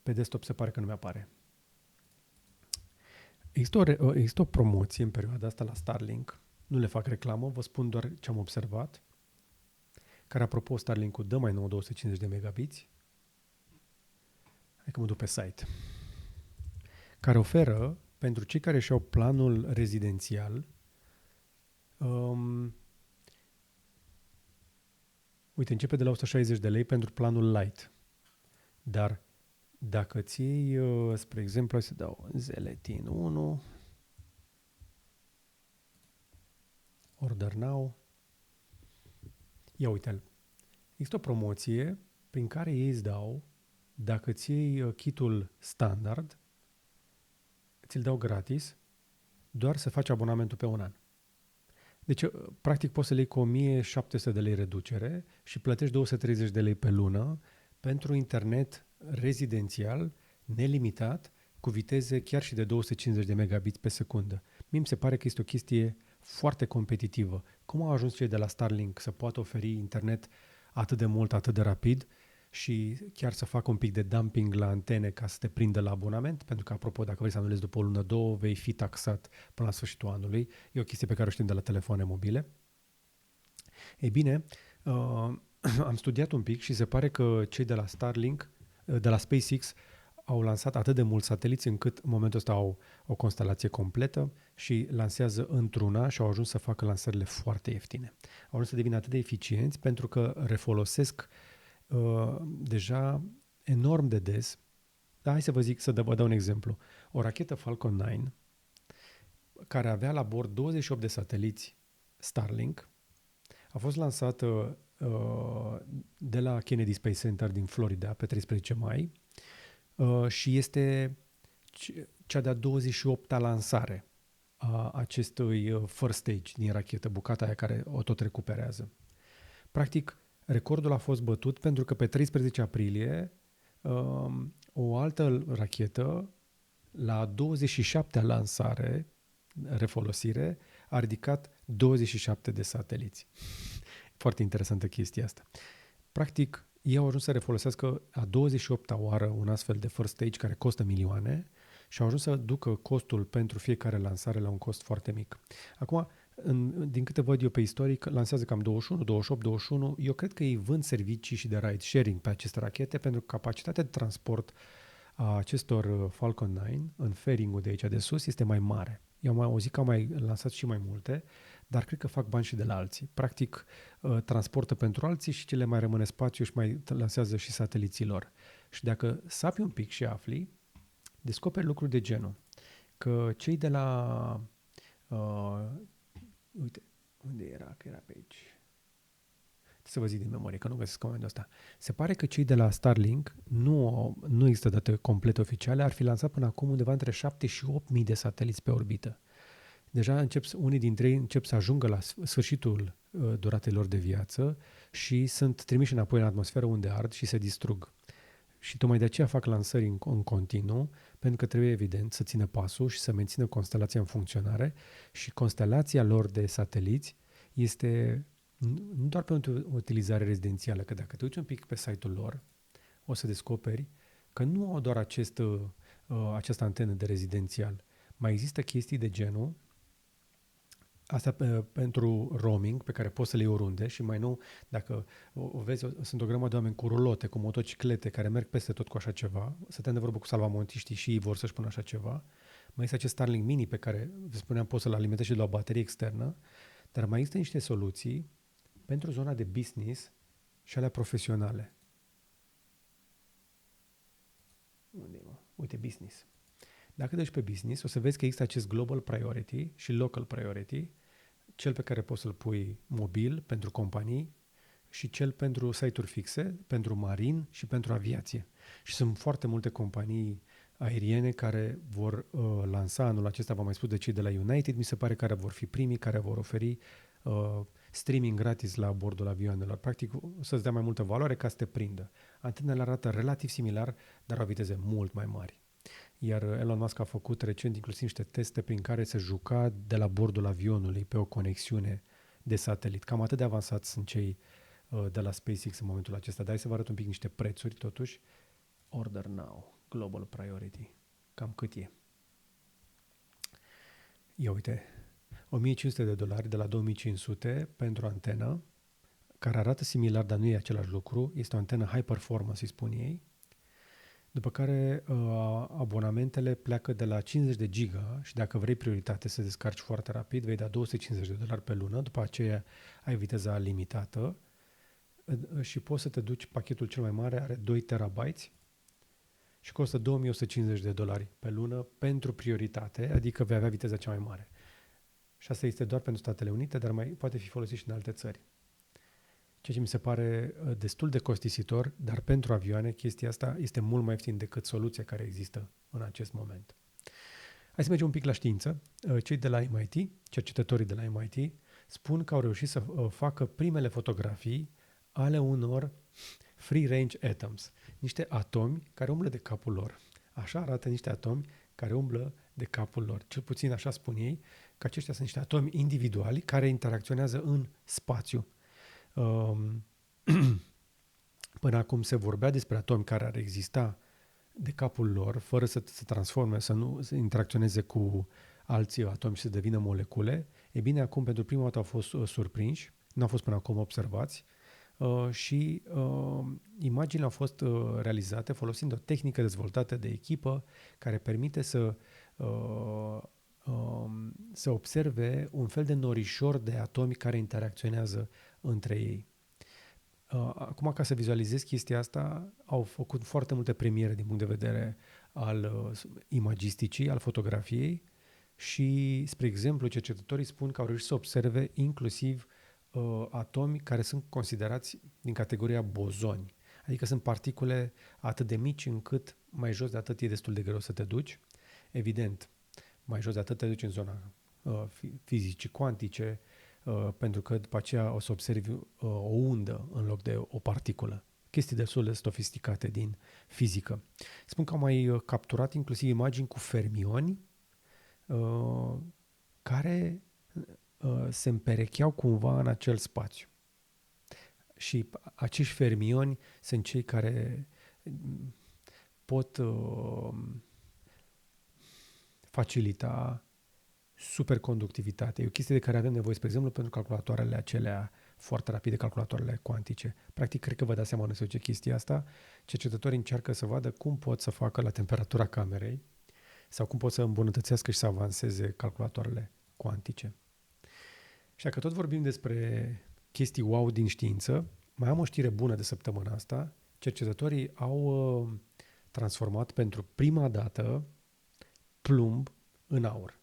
Pe desktop se pare că nu mi-apare. Există o promoție în perioada asta la Starlink. Nu le fac reclamă, vă spun doar ce am observat. Care, apropo, Starlink-ul dă mai nou 250 de megabiți. Hai că mă duc pe site. Care oferă, pentru cei care și-au planul rezidențial, uite, începe de la 160 de lei pentru planul light. Dar dacă ți iei, spre exemplu, hai să dau Zeletin 1, Order Now, ia uite-l. Există o promoție prin care ei îți dau, dacă ți iei kitul standard, ți-l dau gratis, doar să faci abonamentul pe un an. Deci, practic, poți să le iei cu 1700 de lei reducere și plătești 230 de lei pe lună pentru internet rezidențial, nelimitat, cu viteze chiar și de 250 de megabits pe secundă. Mie mi se pare că este o chestie foarte competitivă. Cum au ajuns cei de la Starlink să poată oferi internet atât de mult, atât de rapid și chiar să facă un pic de dumping la antene ca să te prindă la abonament? Pentru că, apropo, dacă vrei să anulezi după o lună, două, vei fi taxat până la sfârșitul anului. E o chestie pe care o știm de la telefoane mobile. Ei bine, am studiat un pic și se pare că cei de la Starlink, de la SpaceX, au lansat atât de mulți sateliți încât în momentul ăsta au o constelație completă și lansează într-una și au ajuns să facă lansările foarte ieftine. Au ajuns să devină atât de eficienți pentru că refolosesc deja enorm de des. Dar hai să vă zic, vă dau un exemplu. O rachetă Falcon 9 care avea la bord 28 de sateliți Starlink a fost lansată de la Kennedy Space Center din Florida pe 13 mai și este cea de-a 28-a lansare a acestui first stage din rachetă, bucata aia care o tot recuperează. Practic, recordul a fost bătut pentru că pe 13 aprilie o altă rachetă, la 27-a lansare, refolosire, a ridicat 27 de sateliți. Foarte interesantă chestia asta. Practic, ei au ajuns să refolosească a 28-a oară un astfel de first stage care costă milioane și au ajuns să ducă costul pentru fiecare lansare la un cost foarte mic. Acum, din câte văd eu pe istoric, lansează cam 21, 28, 21. Eu cred că ei vând servicii și de ride sharing pe aceste rachete pentru că capacitatea de transport a acestor Falcon 9 în fairing-ul de aici de sus este mai mare. Eu am auzit că au mai lansat și mai multe, dar cred că fac bani și de la alții. Practic, transportă pentru alții și ce le mai rămâne spațiu și mai lansează și sateliții lor. Și dacă sapi un pic și afli, descoperi lucruri de genul. Că cei de la... uite, unde era? Că era pe aici. Să vă zic din memorie, că nu găsesc momentul ăsta. Se pare că cei de la Starlink nu există date complete oficiale, ar fi lansat până acum undeva între 7 și 8.000 de sateliți pe orbită. Deja unii dintre ei încep să ajungă la sfârșitul duratei lor de viață și sunt trimiși înapoi în atmosferă unde ard și se distrug. Și tocmai de aceea fac lansări în continuu, pentru că trebuie evident să țină pasul și să mențină constelația în funcționare și constelația lor de sateliți este nu doar pentru utilizare rezidențială, că dacă te uiți un pic pe site-ul lor, o să descoperi că nu au doar această antenă de rezidențial. Mai există chestii de genul asta pentru roaming, pe care poți să le iei oriunde și mai nou, dacă o vezi, sunt o grămadă de oameni cu rulote, cu motociclete, care merg peste tot cu așa ceva. Stăteam de vorbă cu salvamontiștii și ei vor să-și pună așa ceva. Mai este acest Starlink Mini pe care, vă spuneam, poți să-l alimentezi și de la o baterie externă, dar mai există niște soluții pentru zona de business și alea profesionale. Unde e, mă? Uite, business. Dacă dai pe business, o să vezi că există acest global priority și local priority, cel pe care poți să-l pui mobil pentru companii și cel pentru site-uri fixe, pentru marin și pentru aviație. Și sunt foarte multe companii aeriene care vor lansa anul acesta, v-am mai spus de cei de la United, mi se pare, care vor fi primii, care vor oferi streaming gratis la bordul avioanelor. Practic, o să-ți dea mai multă valoare ca să te prindă. Antenele arată relativ similar, dar au viteze mult mai mari. Iar Elon Musk a făcut recent inclusiv niște teste prin care se juca de la bordul avionului pe o conexiune de satelit. Cam atât de avansați sunt cei de la SpaceX în momentul acesta. Dar hai să vă arăt un pic niște prețuri, totuși. Order now, global priority. Cam cât e? Ia uite, $1.500 de la 2.500 pentru antenă, care arată similar, dar nu e același lucru. Este o antenă high performance, îi spun ei. După care abonamentele pleacă de la 50 de giga și dacă vrei prioritate să descarci foarte rapid, vei da $250 pe lună, după aceea ai viteza limitată și poți să te duci, pachetul cel mai mare are 2 terabytes și costă $2.150 pe lună pentru prioritate, adică vei avea viteza cea mai mare. Și asta este doar pentru Statele Unite, dar mai poate fi folosit și în alte țări. Ceea ce mi se pare destul de costisitor, dar pentru avioane chestia asta este mult mai ieftin decât soluția care există în acest moment. Hai să mergem un pic la știință. Cei de la MIT, cercetătorii de la MIT, spun că au reușit să facă primele fotografii ale unor free range atoms, niște atomi care umblă de capul lor. Așa arată niște atomi care umblă de capul lor. Cel puțin așa spun ei, că aceștia sunt niște atomi individuali care interacționează în spațiu. Până acum se vorbea despre atomi care ar exista de capul lor, fără să se transforme, să interacționeze cu alții atomi și să devină molecule. E bine, acum pentru prima dată au fost surprinși, nu au fost până acum observați și imaginile au fost realizate folosind o tehnică dezvoltată de echipă care permite să observe un fel de norișor de atomi care interacționează între ei. Acum, ca să vizualizez chestia asta, au făcut foarte multe premiere din punct de vedere al imagisticii, al fotografiei și, spre exemplu, cercetătorii spun că au reușit să observe inclusiv atomi care sunt considerați din categoria bozoni. Adică sunt particule atât de mici încât mai jos de atât e destul de greu să te duci. Evident, mai jos de atât te duci în zona fizicii cuantice, pentru că după aceea o să observi o undă în loc de o particulă. Chestii destul de sofisticate din fizică. Spun că au mai capturat inclusiv imagini cu fermioni care se împerecheau cumva în acel spațiu. Și acești fermioni sunt cei care pot facilita superconductivitate. E o chestie de care avem nevoie, spre exemplu, pentru calculatoarele acelea foarte rapide, calculatoarele cuantice. Practic, cred că vă dați seama unde se duce chestia asta. Cercetătorii încearcă să vadă cum pot să facă la temperatura camerei sau cum pot să îmbunătățească și să avanseze calculatoarele cuantice. Și dacă tot vorbim despre chestii wow din știință, mai am o știre bună de săptămâna asta. Cercetătorii au transformat pentru prima dată plumb în aur.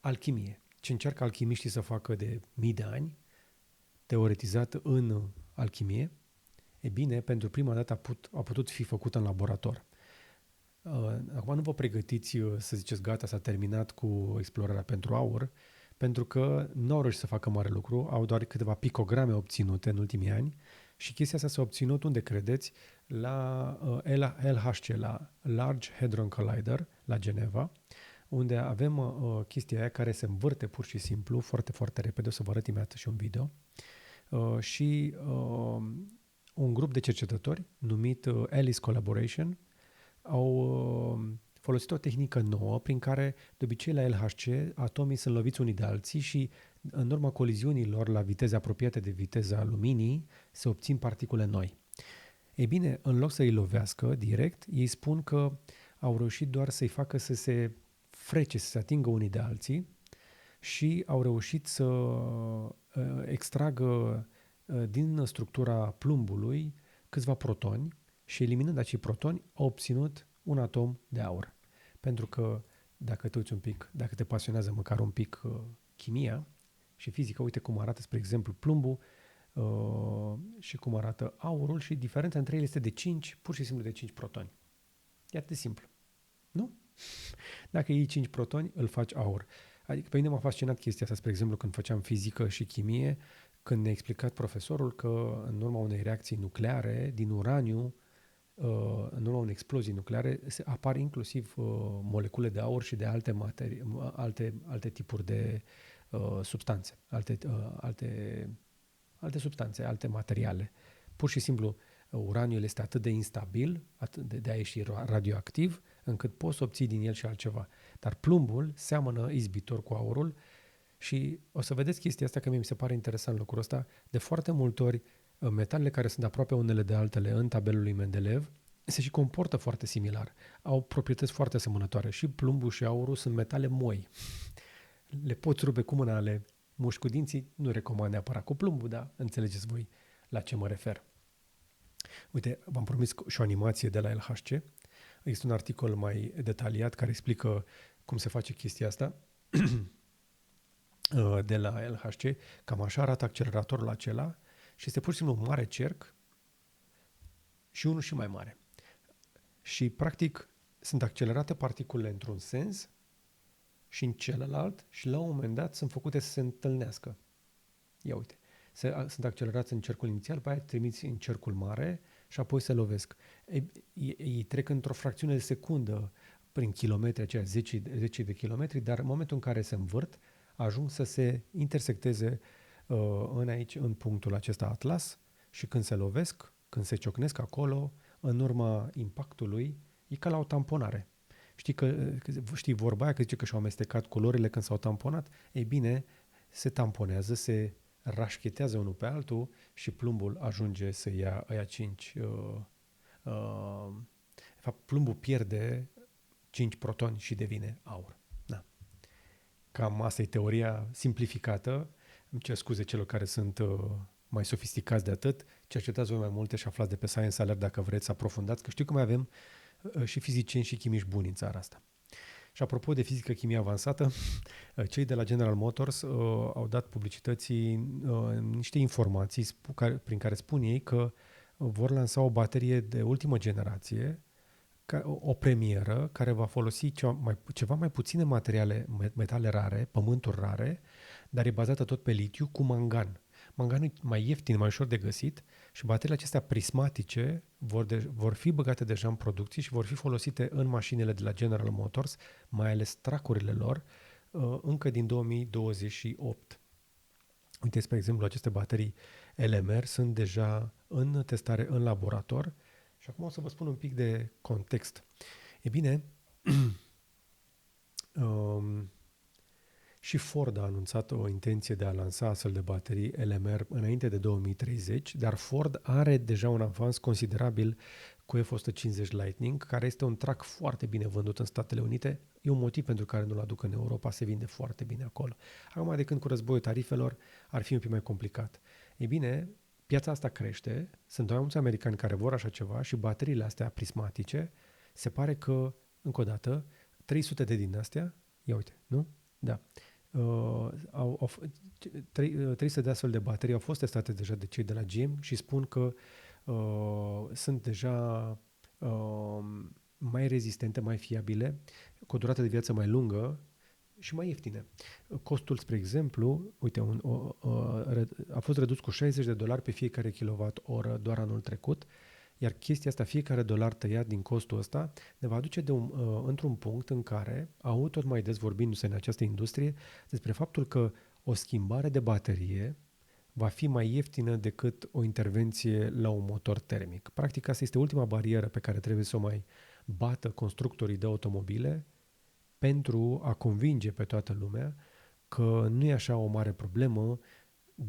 Alchimie. Ce încearcă alchimiștii să facă de mii de ani, teoretizat în alchimie, e bine, pentru prima dată a putut fi făcut în laborator. Acum nu vă pregătiți să ziceți gata, s-a terminat cu explorarea pentru aur, pentru că nu au reușit să facă mare lucru, au doar câteva picograme obținute în ultimii ani și chestia asta s-a obținut, unde credeți, la LHC, la Large Hadron Collider, la Geneva, unde avem chestia aia care se învârte pur și simplu, foarte, foarte repede, o să vă arăt imediat și un video, și un grup de cercetători numit Alice Collaboration au folosit o tehnică nouă prin care, de obicei la LHC, atomii sunt loviți unii de alții și în urma coliziunilor la viteze apropiate de viteza luminii se obțin particule noi. Ei bine, în loc să îi lovească direct, ei spun că au reușit doar să-i facă să se frece, să se atingă unii de alții și au reușit să extragă din structura plumbului câțiva protoni și eliminând acei protoni au obținut un atom de aur. Pentru că dacă te uiți un pic, dacă te pasionează măcar un pic chimia și fizica, uite cum arată, spre exemplu, plumbul și cum arată aurul și diferența între ele este de 5, pur și simplu de 5 protoni. E atât de simplu. Nu? Dacă iei 5 protoni, îl faci aur. Adică pe mine m-a fascinat chestia asta, spre exemplu, când făceam fizică și chimie, când ne-a explicat profesorul că în urma unei reacții nucleare, din uraniu, în urma unei explozii nucleare, apar inclusiv molecule de aur și de alte materii, alte tipuri substanțe, alte substanțe, alte materiale. Pur și simplu, uraniul este atât de instabil, atât de a ieși radioactiv, încât poți să obții din el și altceva. Dar plumbul seamănă izbitor cu aurul și o să vedeți chestia asta, că mie mi se pare interesant lucrul ăsta. De foarte multe ori, metalele care sunt aproape unele de altele în tabelul lui Mendeleev se și comportă foarte similar. Au proprietăți foarte asemănătoare. Și plumbul și aurul sunt metale moi. Le poți rupe cu mâna, le muști cu dinții. Nu recomand neapărat cu plumbul, dar înțelegeți voi la ce mă refer. Uite, v-am promis și o animație de la LHC. Este un articol mai detaliat care explică cum se face chestia asta de la LHC. Cam așa arată acceleratorul acela și este pur și simplu un mare cerc și unul și mai mare. Și, practic, sunt accelerate particulele într-un sens și în celălalt și la un moment dat sunt făcute să se întâlnească. Ia uite, sunt accelerați în cercul inițial, pe aia trimiți în cercul mare și apoi se lovesc. Ei trec într-o fracțiune de secundă prin kilometri, aceia 10 de kilometri, dar în momentul în care se învârt, ajung să se intersecteze în punctul acesta Atlas și când se lovesc, când se ciocnesc acolo, în urma impactului, e ca la o tamponare. Știi vorba aia că zice că și-au amestecat culorile când s-au tamponat? Ei bine, se tamponează, se rașchetează unul pe altul și plumbul ajunge să ia aia 5. De fapt, plumbul pierde 5 protoni și devine aur. Da. Cam asta e teoria simplificată. Îmi cer scuze celor care sunt mai sofisticați de atât. Cercetați voi mai multe și aflați de pe Science Alert dacă vreți să aprofundați, că știu că mai avem și fizicieni și chimiști buni în țara asta. Și apropo de fizică, chimie avansată, cei de la General Motors au dat publicității niște informații prin care spun ei că vor lansa o baterie de ultimă generație, o premieră care va folosi ceva mai puține metale rare, pământuri rare, dar e bazată tot pe litiu cu mangan. Manganul e mai ieftin, mai ușor de găsit și bateriile acestea prismatice vor fi băgate deja în producție și vor fi folosite în mașinile de la General Motors, mai ales tracurile lor, încă din 2028. Uite, spre exemplu, aceste baterii LMR sunt deja în testare în laborator și acum o să vă spun un pic de context. E bine, și Ford a anunțat o intenție de a lansa astfel de baterii LMR înainte de 2030, dar Ford are deja un avans considerabil cu F-150 Lightning, care este un truck foarte bine vândut în Statele Unite. E un motiv pentru care nu-l aduc în Europa, se vinde foarte bine acolo. Acum, de când cu războiul tarifelor, ar fi un pic mai complicat. Ei bine, piața asta crește, sunt mai mulți americani care vor așa ceva și bateriile astea prismatice, se pare că, încă o dată, 300 din astea, ia uite, nu? Da. 300 de astfel de baterii au fost testate deja de cei de la GM și spun că sunt deja mai rezistente, mai fiabile, cu o durată de viață mai lungă și mai ieftine. Costul, spre exemplu, uite, a fost redus cu $60 pe fiecare kWh doar anul trecut, iar chestia asta, fiecare dolar tăiat din costul ăsta, ne va aduce într-un punct în care, tot mai des vorbindu-se în această industrie, despre faptul că o schimbare de baterie va fi mai ieftină decât o intervenție la un motor termic. Practic, asta este ultima barieră pe care trebuie să o mai bată constructorii de automobile pentru a convinge pe toată lumea că nu e așa o mare problemă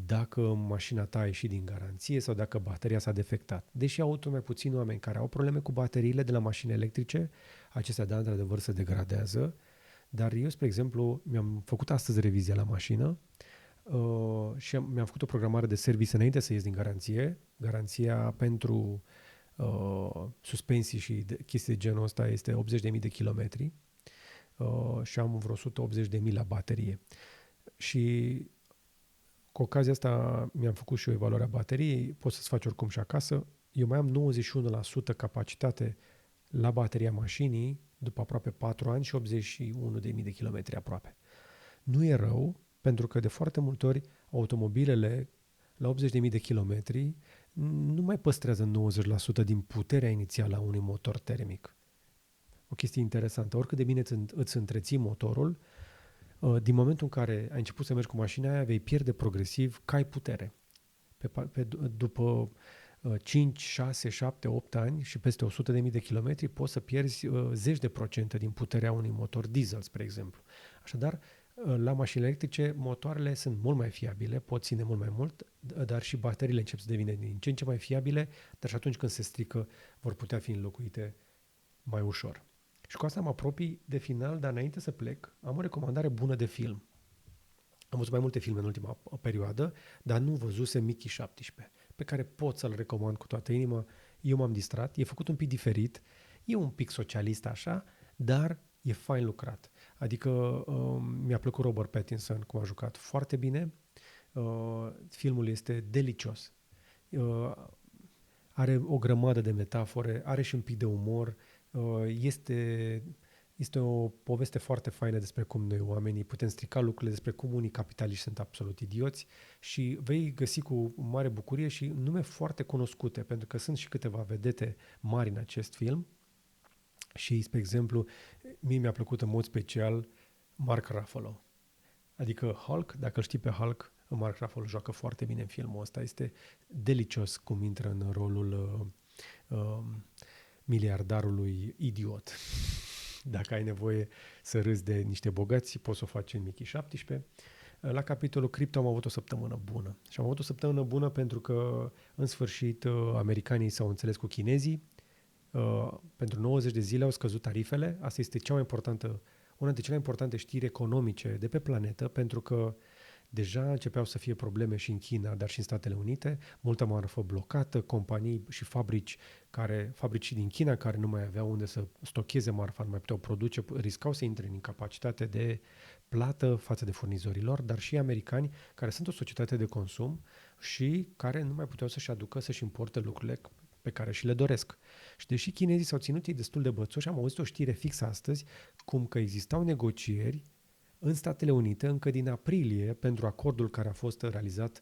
dacă mașina ta a ieșit din garanție sau dacă bateria s-a defectat. Deși au tot mai puțini oameni care au probleme cu bateriile de la mașini electrice, acestea de într-adevăr se degradează, dar eu, spre exemplu, mi-am făcut astăzi revizia la mașină și mi-am făcut o programare de service înainte să ies din garanție. Garanția pentru suspensii și chestii de genul ăsta este 80.000 de kilometri și am vreo 180.000 la baterie. Și cu ocazia asta mi-am făcut și o evaluare a bateriei, poți să-ți faci oricum și acasă. Eu mai am 91% capacitate la bateria mașinii după aproape 4 ani și 81.000 de kilometri aproape. Nu e rău, pentru că de foarte multe ori automobilele la 80.000 de kilometri nu mai păstrează 90% din puterea inițială a unui motor termic. O chestie interesantă, oricât de bine îți întreții motorul, Din momentul în care ai început să mergi cu mașina aia, vei pierde progresiv ca ai putere. După 5, 6, 7, 8 ani și peste 100.000 de kilometri poți să pierzi zeci de procente din puterea unui motor diesel, spre exemplu. Așadar, la mașini electrice, motoarele sunt mult mai fiabile, pot ține mult mai mult, dar și bateriile încep să devină din ce în ce mai fiabile, dar și atunci când se strică vor putea fi înlocuite mai ușor. Și cu asta mă apropii de final, dar înainte să plec, am o recomandare bună de film. Am văzut mai multe filme în ultima perioadă, dar nu văzusem Mickey 17, pe care pot să-l recomand cu toată inima. Eu m-am distrat, e făcut un pic diferit, e un pic socialist așa, dar e fain lucrat. Adică mi-a plăcut Robert Pattinson, cum a jucat foarte bine. Filmul este delicios. Are o grămadă de metafore, are și un pic de umor. Este o poveste foarte faină despre cum noi oamenii putem strica lucrurile, despre cum unii capitaliști sunt absolut idioți și vei găsi cu mare bucurie și nume foarte cunoscute, pentru că sunt și câteva vedete mari în acest film. Și, spre exemplu, mie mi-a plăcut în mod special Mark Ruffalo. Adică Hulk, dacă îl știi pe Hulk, Mark Ruffalo joacă foarte bine în filmul ăsta. Este delicios cum intră în rolul miliardarului idiot. Dacă ai nevoie să râzi de niște bogați, poți să o faci în Mickey 17. La capitolul cripto am avut o săptămână bună. Și am avut o săptămână bună pentru că, în sfârșit, americanii s-au înțeles cu chinezii. Pentru 90 de zile au scăzut tarifele. Asta este una dintre cele mai importante știri economice de pe planetă, pentru că deja începeau să fie probleme și în China, dar și în Statele Unite. Multă marfă blocată, companii și fabrici din China care nu mai aveau unde să stocheze marfa, nu mai puteau produce, riscau să intre în incapacitate de plată față de furnizorii lor, dar și americani, care sunt o societate de consum și care nu mai puteau să-și aducă, să-și importe lucrurile pe care și le doresc. Și deși chinezii s-au ținut ei destul de bățoși, am auzit o știre fixă astăzi, cum că existau negocieri în Statele Unite încă din aprilie pentru acordul care a fost realizat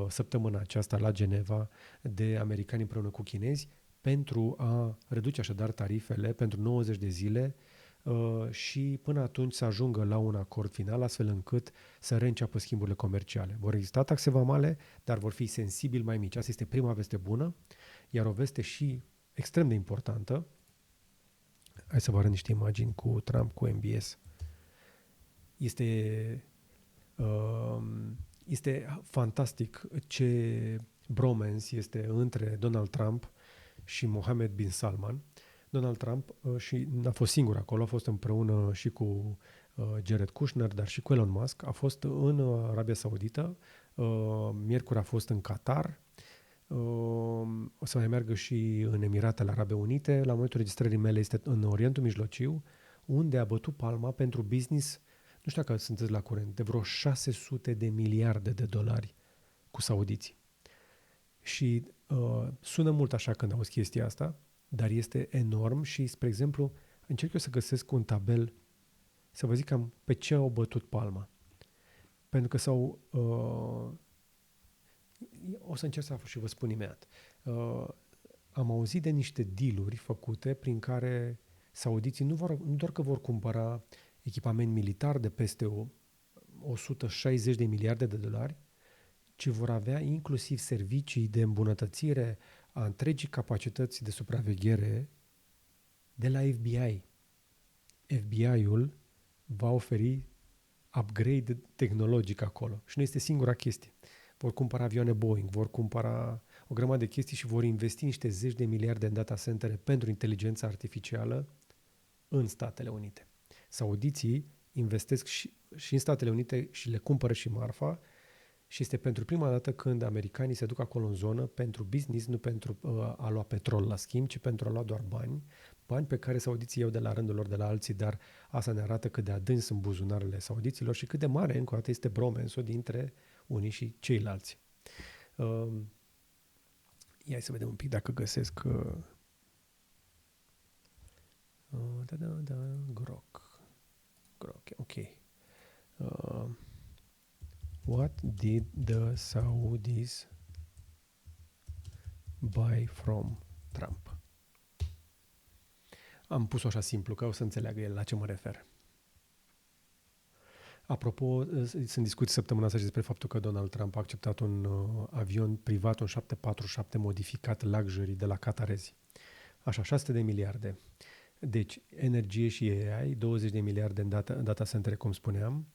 săptămâna aceasta la Geneva de americani împreună cu chinezi pentru a reduce așadar tarifele pentru 90 de zile și până atunci să ajungă la un acord final, astfel încât să reînceapă schimburile comerciale. Vor exista taxe vamale, dar vor fi sensibil mai mici. Asta este prima veste bună, iar o veste și extrem de importantă. Hai să vă arăt niște imagini cu Trump, cu MBS. Este fantastic ce bromance este între Donald Trump și Mohammed bin Salman. Donald Trump și n-a fost singur acolo, a fost împreună și cu Jared Kushner, dar și cu Elon Musk. A fost în Arabia Saudită, miercuri a fost în Qatar, o să mai meargă și în Emiratele Arabe Unite. La momentul registrării mele este în Orientul Mijlociu, unde a bătut palma pentru business, nu știu dacă sunteți la curent, de vreo 600 de miliarde de dolari cu saudiții. Și sună mult așa când auzi chestia asta, dar este enorm și, spre exemplu, încerc eu să găsesc un tabel să vă zic cam pe ce au bătut palma. Pentru că o să încerc să aflu și vă spun imediat. Am auzit de niște dealuri făcute prin care saudiții nu doar că vor cumpăra echipament militar de peste 160 de miliarde de dolari, ci vor avea inclusiv servicii de îmbunătățire a întregii capacități de supraveghere de la FBI. FBI-ul va oferi upgrade tehnologic acolo. Și nu este singura chestie. Vor cumpăra avioane Boeing, vor cumpăra o grămadă de chestii și vor investi niște zeci de miliarde în data centere pentru inteligența artificială în Statele Unite. Saudiții investesc și în Statele Unite și le cumpără și marfa și este pentru prima dată când americanii se duc acolo în zonă pentru business, nu pentru a lua petrol la schimb, ci pentru a lua doar bani pe care saudiții iau de la rândul lor de la alții, dar asta ne arată cât de adânc sunt buzunarele saudiților și cât de mare încă o dată este bromance-ul dintre unii și ceilalți. Ia să vedem un pic dacă găsesc Grok, ok. What did the Saudis buy from Trump? Am pus-o așa simplu, că o să înțeleagă el la ce mă refer. Apropo, sunt discuții săptămâna asta și despre faptul că Donald Trump a acceptat un avion privat, un 747 modificat luxury de la Qatarezi. Așa, 600 de miliarde. Deci, energie și AI, 20 de miliarde în data center, cum spuneam,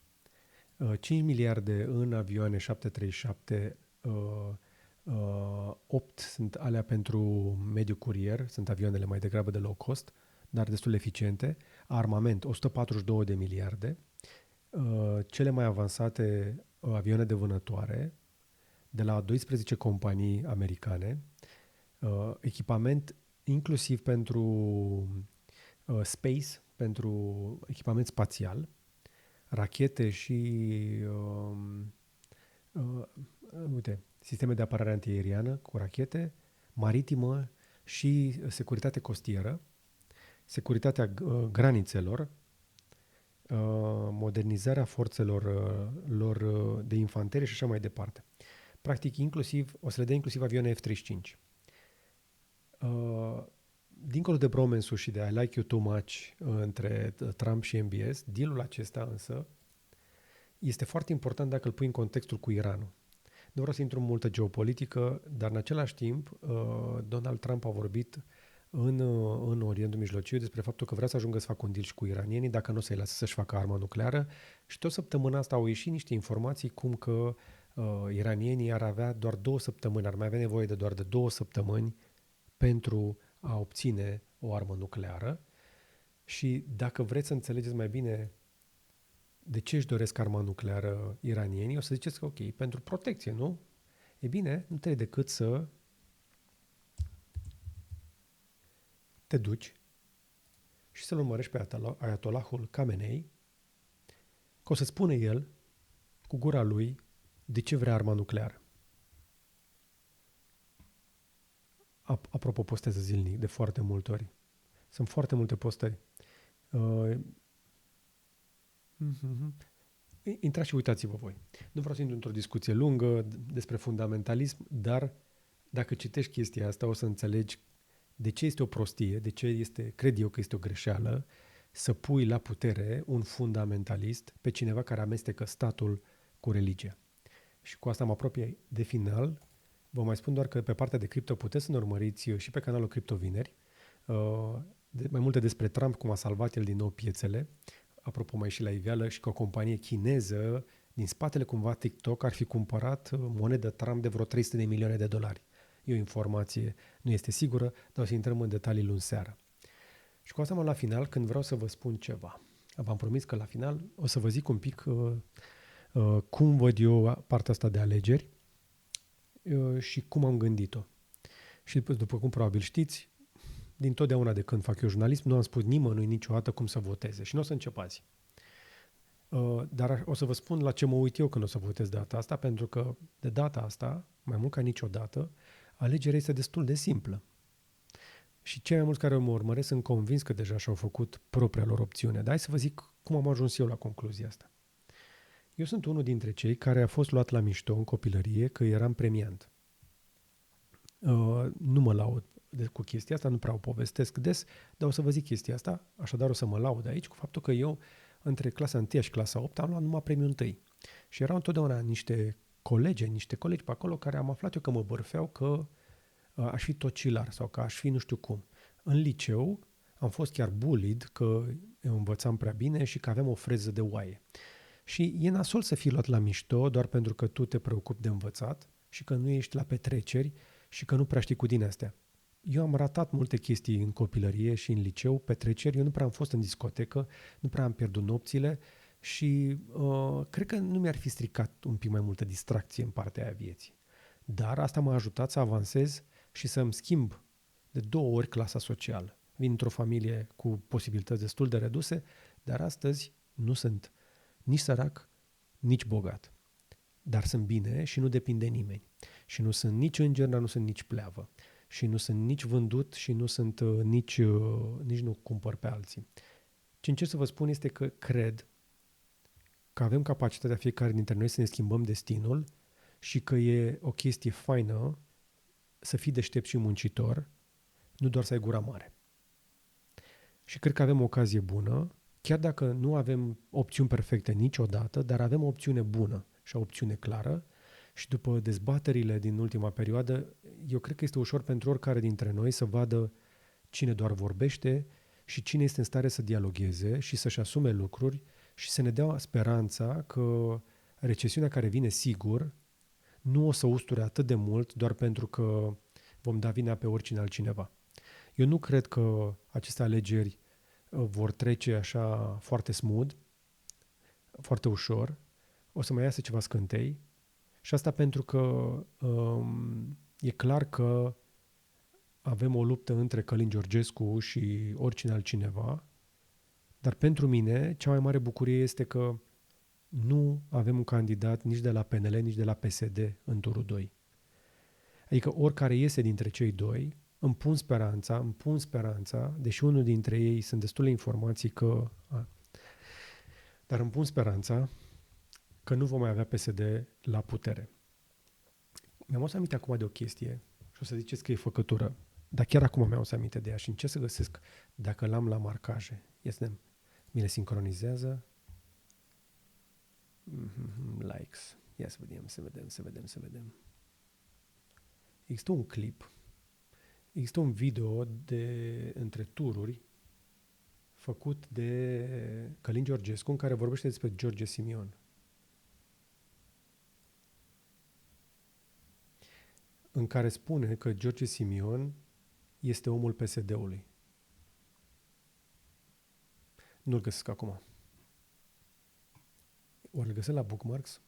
5 miliarde în avioane 737, 8 sunt alea pentru mediul curier, sunt avioanele mai degrabă de low cost, dar destul de eficiente. Armament, 142 de miliarde. Cele mai avansate avioane de vânătoare de la 12 companii americane, echipament inclusiv pentru space, pentru echipament spațial, rachete și sisteme de apărare antiaeriană cu rachete, maritimă și securitate costieră, securitatea granițelor, modernizarea forțelor lor de infanterie și așa mai departe. Practic, o să le dea inclusiv avioane F-35. Dincolo de bromance-ul și de I like you too much între Trump și MBS, dealul acesta însă este foarte important dacă îl pui în contextul cu Iranul. Nu vreau să intru în multă geopolitică, dar în același timp Donald Trump a vorbit în Orientul Mijlociu despre faptul că vrea să ajungă să facă un deal și cu iranienii dacă nu o să-i lasă să-și facă armă nucleară și tot săptămâna asta au ieșit niște informații cum că iranienii ar avea doar 2 săptămâni, ar mai avea nevoie de doar de 2 săptămâni pentru a obține o armă nucleară și dacă vreți să înțelegeți mai bine de ce își doresc arma nucleară iranienii, o să ziceți că ok, pentru protecție, nu? E bine, nu trebuie decât să te duci și să-l urmărești pe Ayatollahul Khamenei, că o să spune el, cu gura lui, de ce vrea arma nucleară. Apropo, postez zilnic, de foarte multe ori. Sunt foarte multe postări. Intrați și uitați-vă voi. Nu vreau să intru într-o discuție lungă despre fundamentalism, dar dacă citești chestia asta, o să înțelegi de ce este o prostie, de ce cred eu că este o greșeală să pui la putere un fundamentalist pe cineva care amestecă statul cu religia. Și cu asta mă apropie de final. Vă mai spun doar că pe partea de cripto puteți să ne urmăriți și pe canalul Cripto Vineri. Mai multe despre Trump, cum a salvat el din nou piețele. Apropo, mai și la iveală și că o companie chineză din spatele cumva TikTok ar fi cumpărat monedă Trump de vreo 300 de milioane de dolari. E o informație, nu este sigură, dar o să intrăm în detalii luni seara. Și cu asta la final, când vreau să vă spun ceva. V-am promis că la final o să vă zic un pic cum văd eu partea asta de alegeri și cum am gândit-o. Și după cum probabil știți, din totdeauna de când fac eu jurnalism, nu am spus nimănui niciodată cum să voteze și nu o să încep azi. Dar o să vă spun la ce mă uit eu când o să votez data asta, pentru că de data asta, mai mult ca niciodată, alegerea este destul de simplă. Și cei mai mulți care mă urmăresc sunt convins că deja și-au făcut propria lor opțiune. Dar hai să vă zic cum am ajuns eu la concluzia asta. Eu sunt unul dintre cei care a fost luat la mișto în copilărie că eram premiant. Nu mă laud cu chestia asta, nu prea o povestesc des, dar o să vă zic chestia asta, așadar o să mă laud aici cu faptul că eu, între clasa 1 și clasa 8, am luat numai premiul 1. Și erau întotdeauna niște colegi pe acolo care am aflat eu că mă bârfeau că aș fi tocilar sau că aș fi nu știu cum. În liceu am fost chiar bullied că eu învățam prea bine și că aveam o freză de oaie. Și e nasol să fii luat la mișto doar pentru că tu te preocupi de învățat și că nu ești la petreceri și că nu prea știi cu din astea. Eu am ratat multe chestii în copilărie și în liceu, petreceri, eu nu prea am fost în discotecă, nu prea am pierdut nopțile și cred că nu mi-ar fi stricat un pic mai multă distracție în partea aia vieții. Dar asta m-a ajutat să avansez și să-mi schimb de 2 ori clasa socială. Vin într-o familie cu posibilități destul de reduse, dar astăzi nu sunt nici sărac, nici bogat. Dar sunt bine și nu depind de nimeni. Și nu sunt nici înger, dar nu sunt nici pleavă. Și nu sunt nici vândut și nu sunt nici nu cumpăr pe alții. Ce încerc să vă spun este că cred că avem capacitatea fiecare dintre noi să ne schimbăm destinul și că e o chestie faină să fii deștept și muncitor, nu doar să ai gura mare. Și cred că avem o ocazie bună chiar dacă nu avem opțiuni perfecte niciodată, dar avem o opțiune bună și o opțiune clară și după dezbaterile din ultima perioadă, eu cred că este ușor pentru oricare dintre noi să vadă cine doar vorbește și cine este în stare să dialogueze și să-și asume lucruri și să ne dea speranța că recesiunea care vine sigur nu o să usture atât de mult doar pentru că vom da vina pe oricine altcineva. Eu nu cred că aceste alegeri vor trece așa foarte smooth, foarte ușor. O să mai iasă ceva scântei și asta pentru că e clar că avem o luptă între Călin Georgescu și oricine altcineva, dar pentru mine cea mai mare bucurie este că nu avem un candidat nici de la PNL, nici de la PSD în turul 2. Adică oricare iese dintre cei doi, îmi pun speranța, deși unul dintre ei sunt destule informații că... dar îmi pun speranța că nu vom mai avea PSD la putere. Mi-am adus aminte acum de o chestie și o să ziceți că e făcătură, dar chiar acum mi-am adus aminte de ea și încerc să găsesc dacă l-am la marcaje. Mi le sincronizează. Likes. Ia să vedem. Există un clip, există un video între tururi făcut de Călin Georgescu în care vorbește despre George Simion. În care spune că George Simion este omul PSD-ului. Nu-l găsesc acum. Ori îl găsesc la Bookmarks?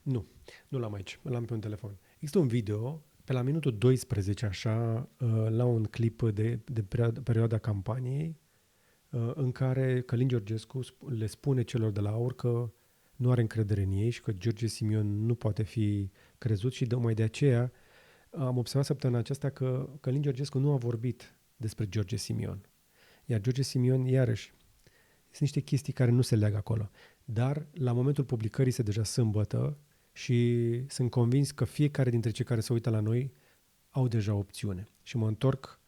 Nu l-am aici, îl am pe un telefon. Există un video, pe la minutul 12, așa, la un clip de perioada campaniei, în care Călin Georgescu le spune celor de la AUR că nu are încredere în ei și că George Simion nu poate fi crezut și tocmai de aceea am observat săptămâna aceasta că Călin Georgescu nu a vorbit despre George Simion. Iar George Simion, iarăși, sunt niște chestii care nu se leagă acolo. Dar la momentul publicării este deja sâmbătă și sunt convins că fiecare dintre cei care se uită la noi au deja opțiune. Și mă întorc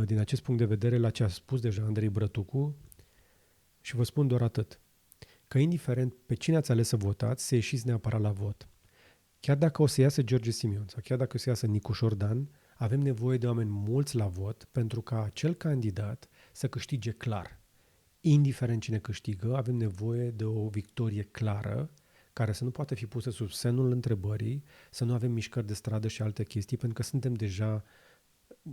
din acest punct de vedere la ce a spus deja Andrei Brătucu și vă spun doar atât. Că indiferent pe cine ați ales să votați, să ieșiți neapărat la vot. Chiar dacă o să iasă George Simion sau chiar dacă o să iasă Nicu Șordan, avem nevoie de oameni mulți la vot pentru ca acel candidat să câștige clar. Indiferent cine câștigă, avem nevoie de o victorie clară care să nu poată fi pusă sub semnul întrebării, să nu avem mișcări de stradă și alte chestii, pentru că suntem deja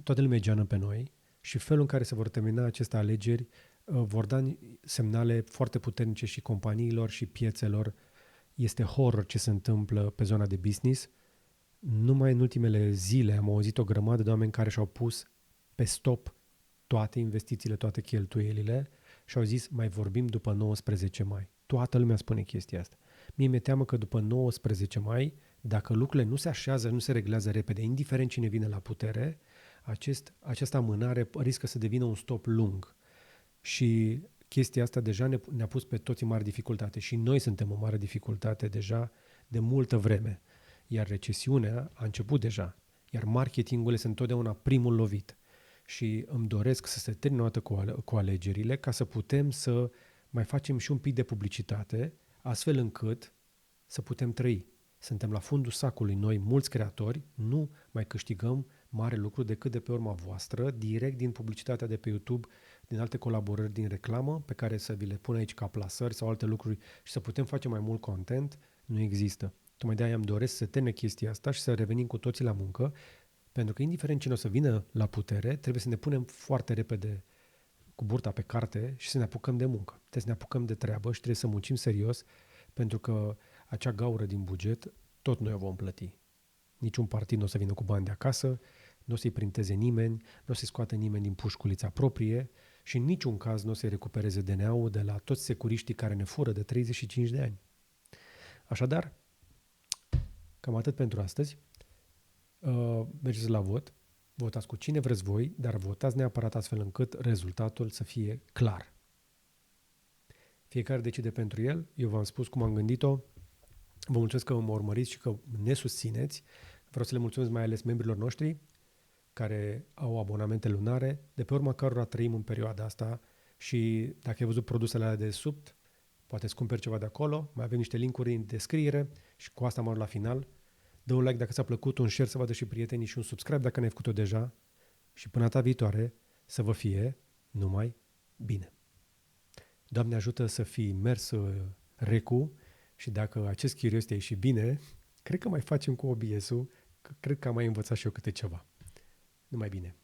toată lumea geană pe noi și felul în care se vor termina aceste alegeri vor da semnale foarte puternice și companiilor și piețelor. Este horror ce se întâmplă pe zona de business. Numai în ultimele zile am auzit o grămadă de oameni care și-au pus pe stop toate investițiile, toate cheltuielile și au zis mai vorbim după 19 mai. Toată lumea spune chestia asta. Mie mi-e teamă că după 19 mai, dacă lucrurile nu se așează, nu se reglează repede, indiferent cine vine la putere, această amânare riscă să devină un stop lung. Și chestia asta deja ne-a pus pe toți în mare dificultate și noi suntem în mare dificultate deja de multă vreme. Iar recesiunea a început deja, iar marketingul este întotdeauna primul lovit. Și îmi doresc să se termine o dată cu alegerile ca să putem să mai facem și un pic de publicitate, astfel încât să putem trăi. Suntem la fundul sacului noi, mulți creatori, nu mai câștigăm mare lucru decât de pe urma voastră, direct din publicitatea de pe YouTube, din alte colaborări din reclamă, pe care să vi le pun aici ca plasări sau alte lucruri și să putem face mai mult content, nu există. Tocmai de-aia îmi doresc să termine chestia asta și să revenim cu toții la muncă, pentru că indiferent cine o să vină la putere, trebuie să ne punem foarte repede cu burta pe carte și să ne apucăm de muncă. Trebuie să ne apucăm de treabă și trebuie să muncim serios, pentru că acea gaură din buget tot noi o vom plăti. Niciun partid nu o să vină cu bani de acasă, nu o să-i printeze nimeni, nu o să-i scoată nimeni din pușculița proprie și în niciun caz nu o să-i recupereze DNA-ul de la toți securiștii care ne fură de 35 de ani. Așadar, cam atât pentru astăzi. Mergeți la vot, votați cu cine vreți voi, dar votați neapărat astfel încât rezultatul să fie clar. Fiecare decide pentru el, eu v-am spus cum am gândit-o, vă mulțumesc că mă urmăriți și că ne susțineți. Vreau să le mulțumesc mai ales membrilor noștri care au abonamente lunare, de pe urma cărora trăim în perioada asta și dacă ai văzut produsele alea de sub, poate îți cumperi ceva de acolo, mai avem niște linkuri în descriere și cu asta am ajuns la final. Dă un like dacă ți-a plăcut, un share să vadă și prietenii și un subscribe dacă n-ai făcut-o deja și până data viitoare să vă fie numai bine. Doamne ajută să fii mers recu și dacă acest curios te-a ieșit bine, cred că mai facem cu OBS-ul, că cred că am mai învățat și eu câte ceva. Numai bine!